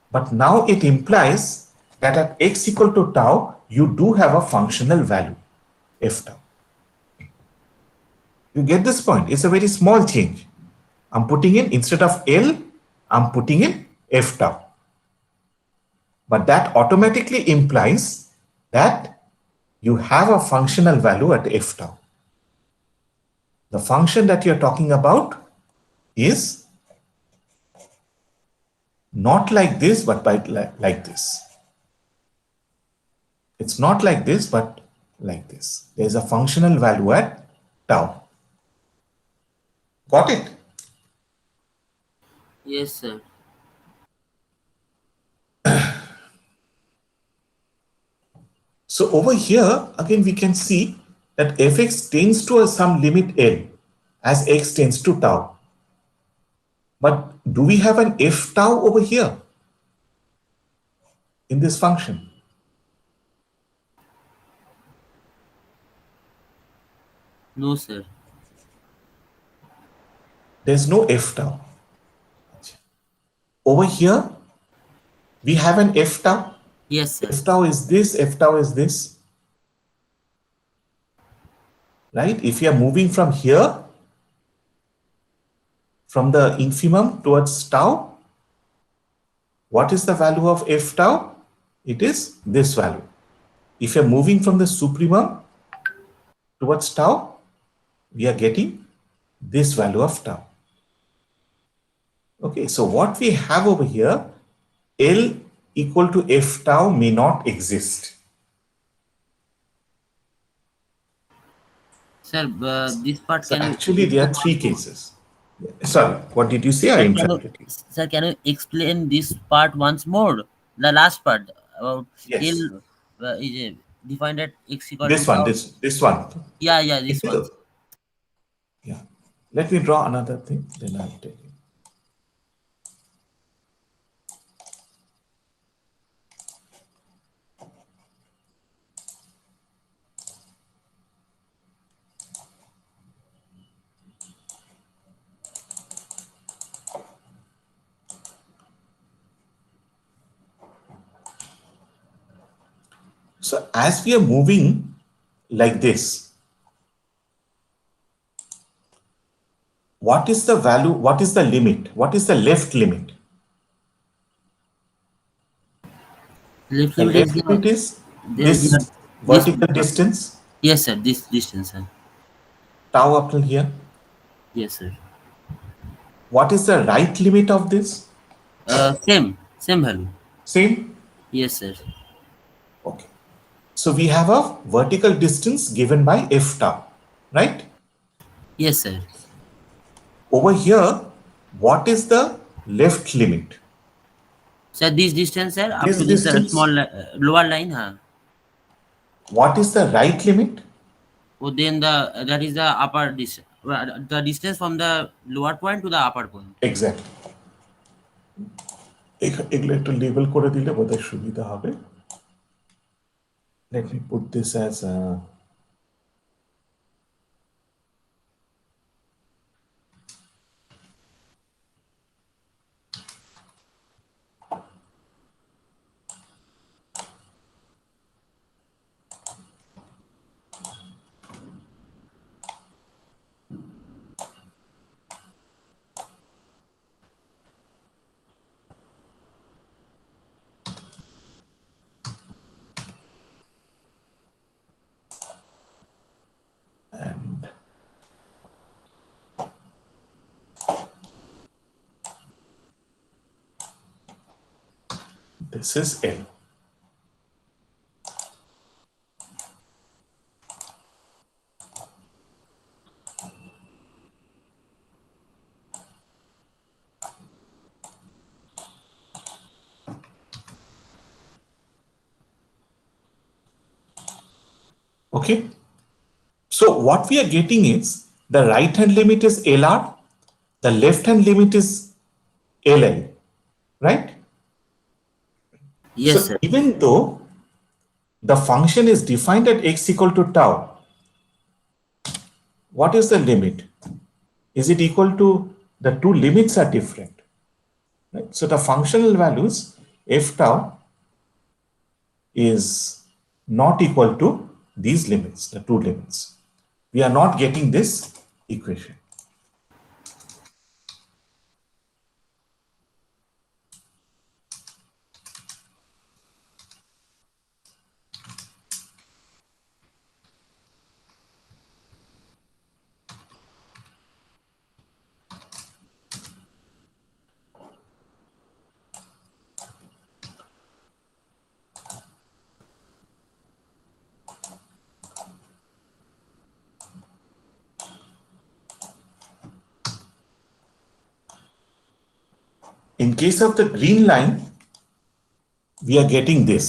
Speaker 1: but now it implies that at x equal to tau, you do have a functional value, f tau. You get this point? It's a very small change. I'm putting in, instead of L, I'm putting in f tau. But that automatically implies that you have a functional value at f tau. The function that you're talking about is not like this, but like this. It's not like this, but like this. There's a functional value at tau. Got it?
Speaker 3: Yes, sir.
Speaker 1: So over here, again, we can see that fx tends to some limit L as x tends to tau. But do we have an f tau over here in this function?
Speaker 3: No, sir.
Speaker 1: There's no f tau. Over here, we have an f tau.
Speaker 3: Yes, sir.
Speaker 1: F tau is this, f tau is this. Right? If you are moving from here, from the infimum towards tau, what is the value of f tau? It is this value. If you're moving from the supremum towards tau, we are getting this value of tau. Okay, so what we have over here, L equal to f tau may not exist.
Speaker 3: Sir, this part
Speaker 1: So
Speaker 3: can
Speaker 1: actually
Speaker 3: you
Speaker 1: there are three cases. Sorry, what did you say? I interrupted you.
Speaker 3: Sir, can you explain this part once more? The last part about
Speaker 1: Yes.
Speaker 3: L is defined at x equal
Speaker 1: This
Speaker 3: to
Speaker 1: one,
Speaker 3: tau.
Speaker 1: this one.
Speaker 3: Yeah, this one.
Speaker 1: Yeah. Let me draw another thing, then I'll tell you. So as we are moving like this, what is the value? What is the limit? What is the left limit?
Speaker 3: Left
Speaker 1: The
Speaker 3: limit is
Speaker 1: left limit is
Speaker 3: this
Speaker 1: this vertical distance,
Speaker 3: yes sir, this distance sir.
Speaker 1: tau up till here.
Speaker 3: Yes sir.
Speaker 1: What is the right limit of this?
Speaker 3: Same value.
Speaker 1: Same?
Speaker 3: Yes sir.
Speaker 1: Okay. So we have a vertical distance given by f tau, right?
Speaker 3: Yes sir.
Speaker 1: Over here, what is the left limit?
Speaker 3: Sir, this distance sir up
Speaker 1: This
Speaker 3: to this
Speaker 1: distance.
Speaker 3: lower line, huh?
Speaker 1: What is the right limit?
Speaker 3: Oh, then that is the upper distance. The distance from the lower point to the upper point.
Speaker 1: Exactly. এগুলো একটু label করে দিলে বোধহয় সুবিধা হবে। Let me put this as a and this is L. Okay. So what we are getting is the right hand limit is LR, the left hand limit is LL, right?
Speaker 3: Yes
Speaker 1: So
Speaker 3: sir.
Speaker 1: even though the function is defined at x equal to tau, what is the limit? Is it equal to the two limits are different, right? So the functional values f tau is not equal to these limits, the two limits. We are not getting this equation. In case of the green line, we are getting this.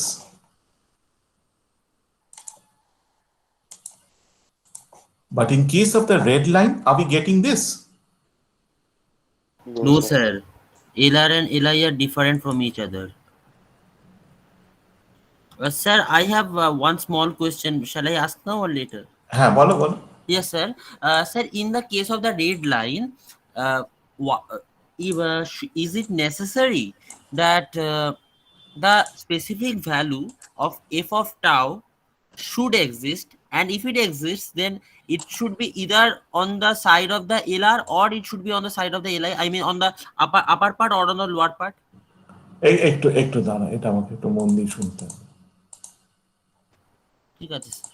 Speaker 1: But in case of the red line, are we getting this?
Speaker 3: No sir. LR and LI are different from each other. Sir, I have one small question. Shall I ask now or later?
Speaker 1: হ্যাঁ বলো বলো।
Speaker 3: Yes, sir. Sir, in the case of the red line, is it necessary that the specific value of f of tau should exist? And if it exists, then it should be either on the side of the LR or it should be on the side of the LI. I mean, on the upper part or on the lower part.
Speaker 1: একটু একটু দাঁড়া, এটা আমাকে একটু মন দিয়ে শুনতে হবে।
Speaker 3: ঠিক আছে স্যার।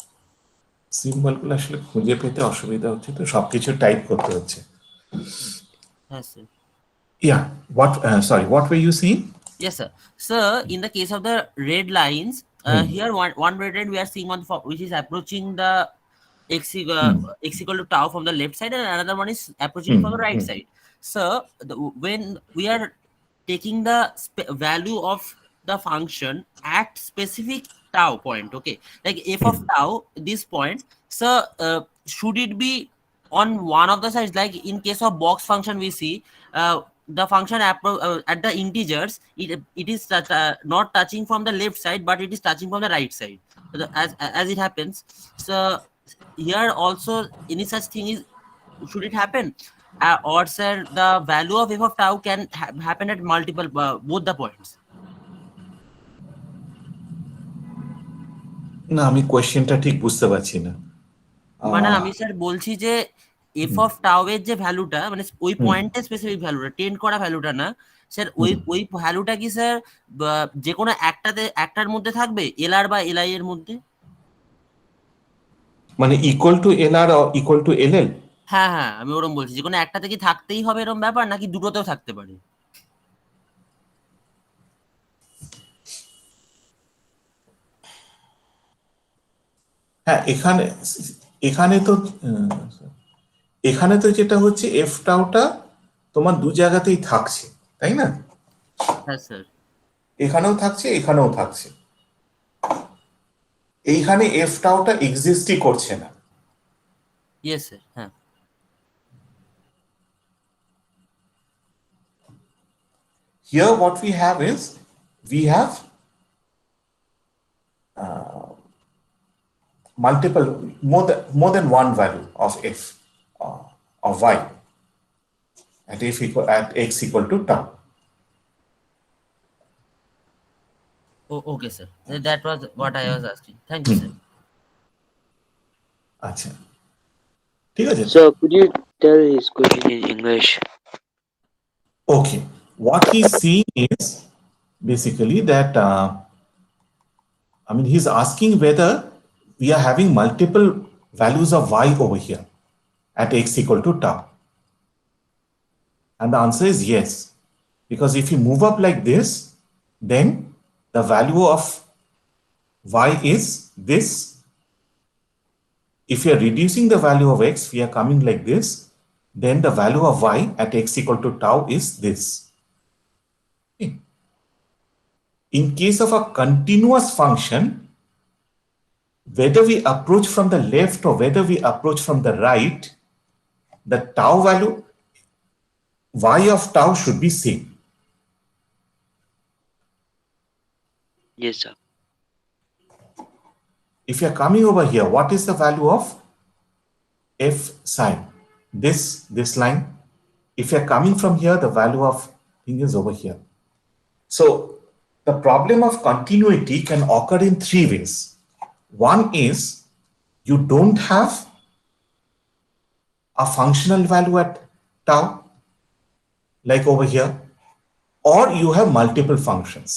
Speaker 1: সিম্বলগুলো আসলে খুঁজে পেতে অসুবিধা হচ্ছে, তো সবকিছু টাইপ করতে হচ্ছে।
Speaker 3: হ্যাঁ sir.
Speaker 1: Yeah, what sorry, what were you saying?
Speaker 3: Yes, sir. So, in the case of the red lines, here one red line we are seeing which is approaching the x equal to tau from the left side, and another one is approaching from the right side. So, when we are taking the value of the function at specific tau point, okay, like f of tau, this point, so should it be on one of the sides? Like in case of box function, we see the function at the integers, it is not touching from the left side, but it is touching from the right side. So as it happens, so here also any such thing is should it happen, or sir the value of f of tau can happen at multiple both the points.
Speaker 1: না আমি কোয়েশ্চেনটা ঠিক বুঝতে পারছি না।
Speaker 3: মানে আমি sir বলছি যে এফ অফ টাও এর যে ভ্যালুটা মানে ওই পয়েন্টে স্পেসিফিক ভ্যালুটা টেন্ড করা ভ্যালুটা না স্যার, ওই ভ্যালুটা কি স্যার যে কোনো একটার মধ্যে থাকবে এলআর বা এলআই এর মধ্যে?
Speaker 1: মানে equal to LR equal to LL?
Speaker 3: হ্যাঁ হ্যাঁ, আমি ওরকম বলছি, যে কোনো একটাতে কি থাকতেই হবে এরকম ব্যাপার, নাকি দুটোতেও থাকতে পারে?
Speaker 1: হ্যাঁ, এখানে এখানে তো এখানে তো যেটা হচ্ছে এফ টাউটা তোমার দু জায়গাতেই থাকছে, তাই না?
Speaker 3: হ্যাঁ স্যার।
Speaker 1: এখানেও থাকছে, এখানেও থাকছে। এইখানে এফ টাউটা এক্সিস্টই করছে না।
Speaker 3: ইয়েস স্যার, হ্যাঁ।
Speaker 1: Here what we have is we have multiple more than one value of f of y at x equal to tau.
Speaker 3: Okay sir, that was what I was asking. Thank you sir.
Speaker 1: আচ্ছা, ঠিক আছে।
Speaker 5: So could you tell his question in English?
Speaker 1: Okay, what he's seeing is basically that I mean he's asking whether we are having multiple values of y over here at x equal to tau. And the answer is yes, because if you move up like this, then the value of y is this. If we are reducing the value of x, we are coming like this, then the value of y at x equal to tau is this. Okay. In case of a continuous function, whether we approach from the left or whether we approach from the right, the tau value, y of tau should be same.
Speaker 5: Yes, sir.
Speaker 1: If you are coming over here, what is the value of f sine? This line. If you are coming from here, the value of thing is over here. So the problem of continuity can occur in three ways. One is you don't have a functional value at tau, like over here, or you have multiple functions.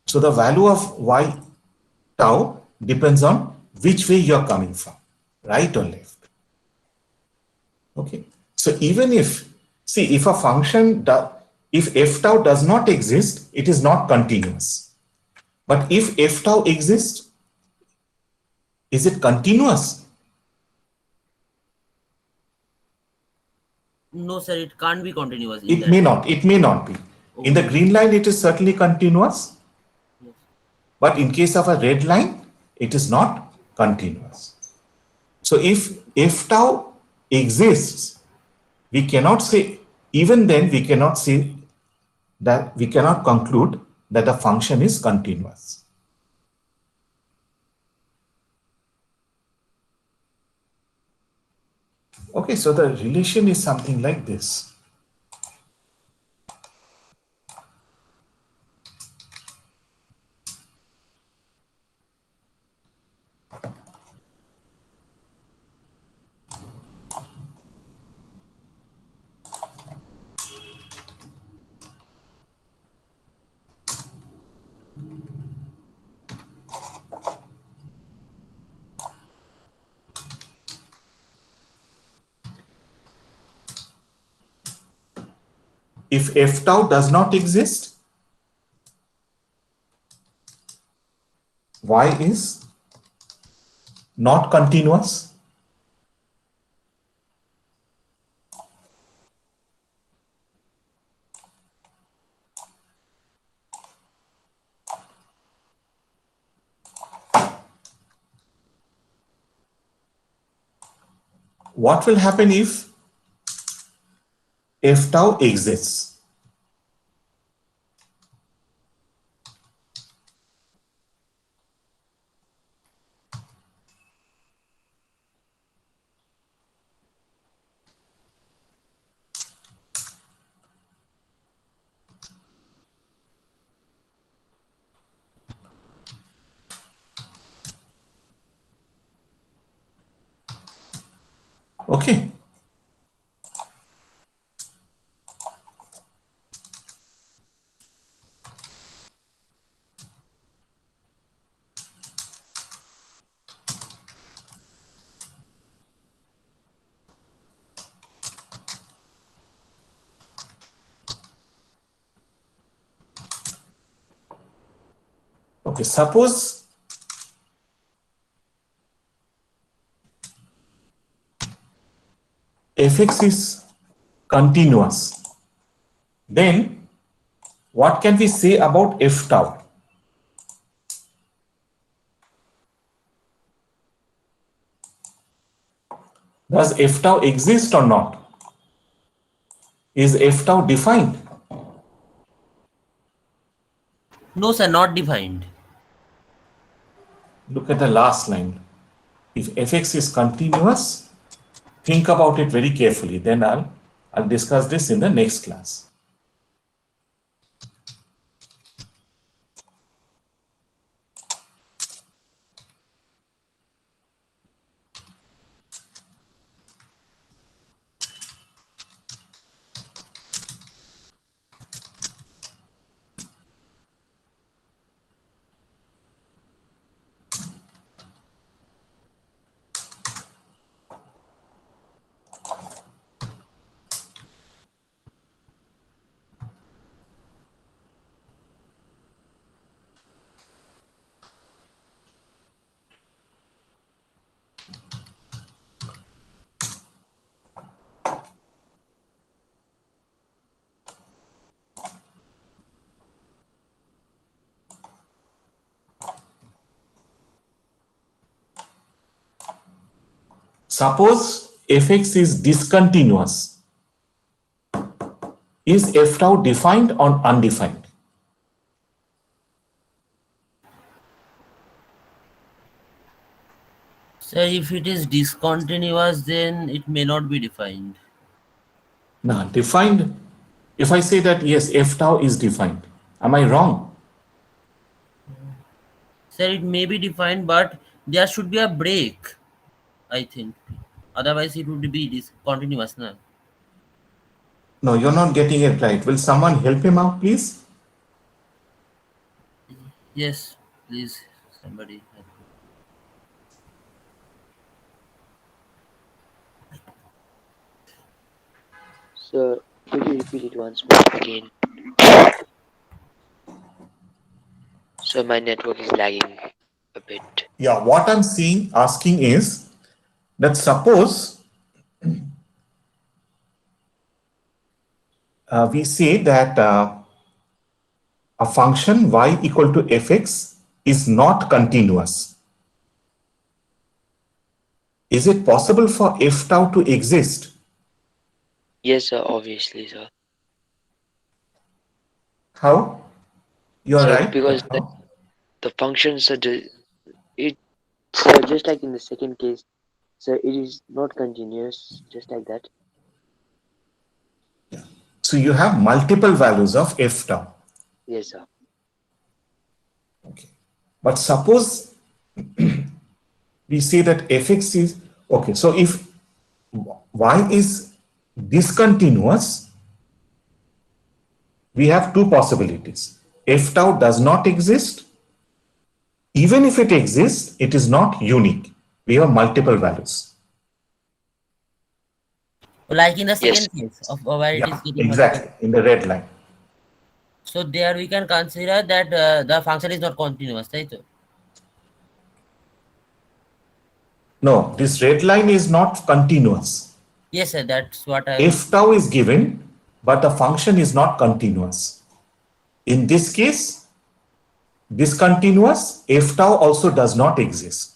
Speaker 1: So the value of y tau depends on which way you're coming from, right or left. Okay. So even if, see, if a function, if f tau does not exist, it is not continuous. But if f tau exists, is it continuous?
Speaker 3: No sir, it can't be continuous in
Speaker 1: It
Speaker 3: that.
Speaker 1: may not. It may not be. In the green line, it is certainly continuous. But in case of a red line, it is not continuous. So if f tau exists, we cannot say, even then, we cannot say that we cannot conclude that the function is continuous. Okay, so the relation is something like this. If f tau does not exist, y is not continuous. What will happen if f tau exists? Okay, Okay, suppose fx is continuous, then what can we say about f tau? Does f tau exist or not? Is f tau defined?
Speaker 3: No, sir, not defined.
Speaker 1: Look at the last line. If fx is continuous, think about it very carefully. Then I'll discuss this in the next class. Suppose fx is discontinuous. Is f tau defined or undefined?
Speaker 3: Sir, if it is discontinuous, then it may not be defined.
Speaker 1: No, defined. If I say that yes, f tau is defined, am I wrong?
Speaker 3: Sir, it may be defined, but there should be a break, I think. Otherwise, it would be discontinuous. No?
Speaker 1: No, you're not getting it right. Will someone help him out, please?
Speaker 3: Yes, please, somebody.
Speaker 5: So could you repeat it once more again? So my network is lagging a bit.
Speaker 1: Yeah, what I'm asking is that suppose we say that a function y equal to fx is not continuous. Is it possible for f tau to exist?
Speaker 5: Yes, sir, obviously, sir.
Speaker 1: How? You're
Speaker 5: So
Speaker 1: right.
Speaker 5: because
Speaker 1: But how?
Speaker 5: the functions are it's just like in the second case, so it is not continuous, just like that.
Speaker 1: So you have multiple values of f tau.
Speaker 5: Yes, sir.
Speaker 1: Okay. But suppose we say that fx is okay. So if y is discontinuous, we have two possibilities. F tau does not exist. Even if it exists, it is not unique. We have multiple values.
Speaker 3: Like in the
Speaker 5: Yes.
Speaker 3: second case of where it is
Speaker 1: Yeah,
Speaker 3: getting multiple.
Speaker 1: exactly. In the red line.
Speaker 3: So there we can consider that the function is not continuous, right?
Speaker 1: No, this red line is not continuous.
Speaker 3: Yes, sir, that's what I
Speaker 1: F tau is given, but the function is not continuous. In this case, discontinuous, f tau also does not exist.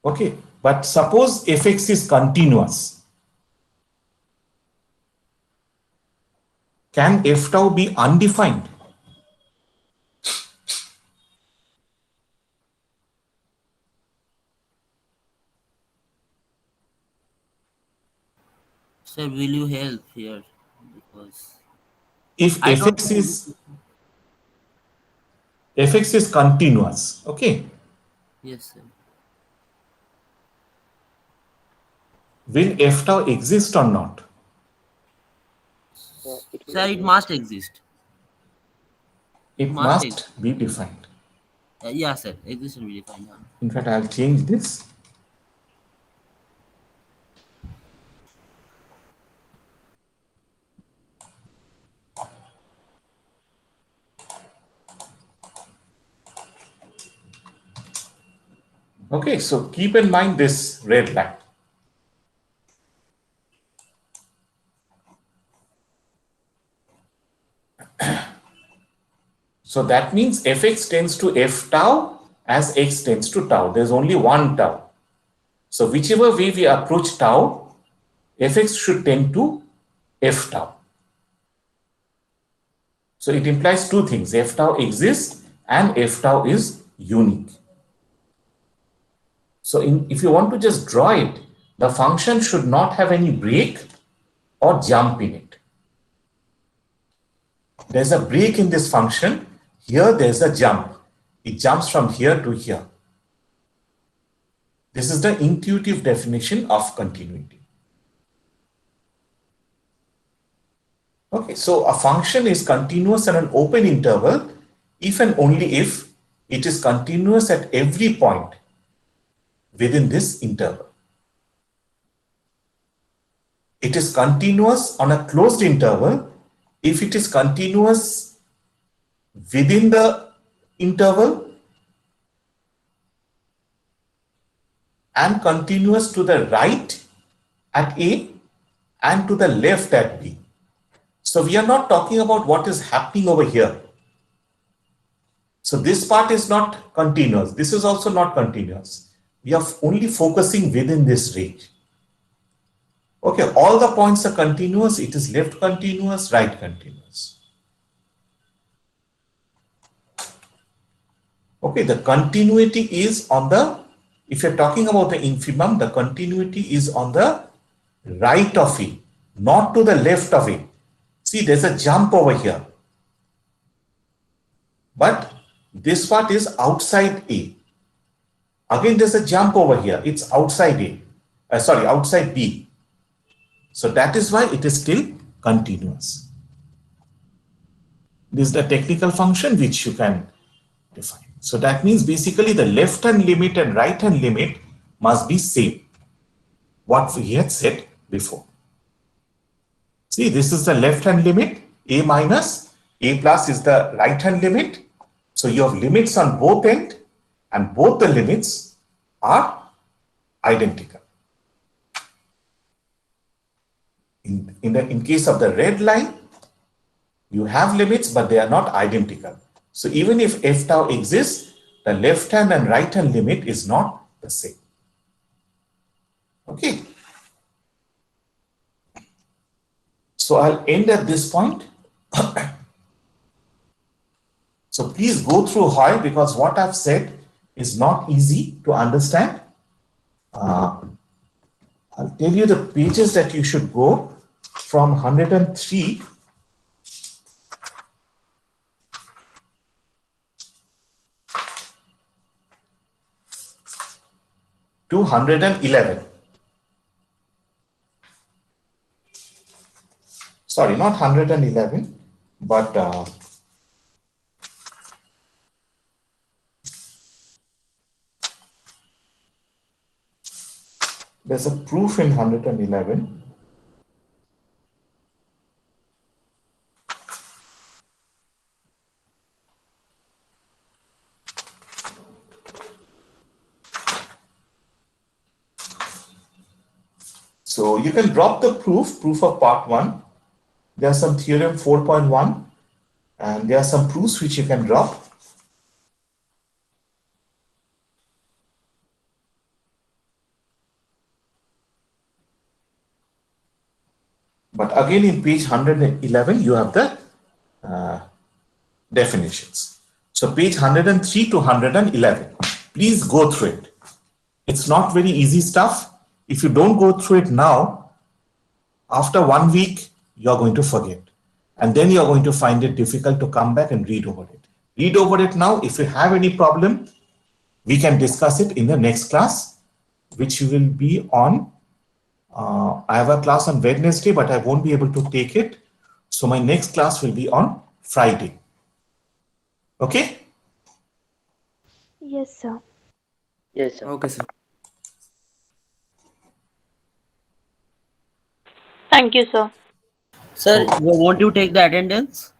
Speaker 1: Okay, but suppose fx is continuous. Can f tau be undefined?
Speaker 3: Sir, will you help here? Because
Speaker 1: If
Speaker 3: I don't
Speaker 1: fx is continuous, okay,
Speaker 3: yes, sir.
Speaker 1: will f tau exist or not?
Speaker 5: It will
Speaker 3: Sir, it
Speaker 5: exist.
Speaker 3: must exist. It
Speaker 1: It
Speaker 3: must exist.
Speaker 1: must be defined.
Speaker 3: Yeah, sir, exist will be defined.
Speaker 1: In fact, I'll change this. Okay, so keep in mind this red line. So that means fx tends to f tau as x tends to tau. There's only one tau. So whichever way we approach tau, fx should tend to f tau. So it implies two things: f tau exists and f tau is unique. So if you want to just draw it, the function should not have any break or jump in it. There's a break in this function. Here there's a jump. It jumps from here to here. This is the intuitive definition of continuity. Okay, so a function is continuous at an open interval if and only if it is continuous at every point within this interval. It is continuous on a closed interval if it is continuous within the interval and continuous to the right at A and to the left at B. So we are not talking about what is happening over here. So this part is not continuous. This is also not continuous. We are only focusing within this range. Okay, all the points are continuous. It is left continuous, right continuous. Okay, the continuity is on the, if you're talking about the infimum, the continuity is on the right of A, not to the left of A. See, there's a jump over here. But this part is outside A. Again, there's a jump over here. It's outside A. Outside B. So that is why it is still continuous. This is the technical function which you can define. So that means basically the left hand limit and right hand limit must be same. What we had said before. See, this is the left hand limit, A minus, A plus is the right hand limit. So you have limits on both ends and both the limits are identical. In case of the red line, you have limits, but they are not identical. So even if f tau exists, the left hand and right hand limit is not the same. Okay. So I'll end at this point. So please go through Hoy, because what I've said is not easy to understand. I'll tell you the pages that you should go from 103 to 111. Sorry, not 111, but there's a proof in 111. So you can drop the proof of part 1. There are some theorem 4.1 and there are some proofs which you can drop. But again, in page 111, you have the definitions. So page 103 to 111, please go through it. It's not very easy stuff. If you don't go through it now, after 1 week, you're going to forget. And then you're going to find it difficult to come back and read over it. Read over it now. If you have any problem, we can discuss it in the next class, which will be on, I have a class on Wednesday, but I won't be able to take it. So my next class will be on Friday. Okay?
Speaker 4: Yes, sir.
Speaker 5: Yes, sir.
Speaker 6: Okay, sir.
Speaker 7: Thank you, sir.
Speaker 3: Sir, won't you take the attendance?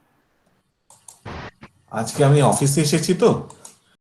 Speaker 1: আজকে আমি অফিসে এসেছি তো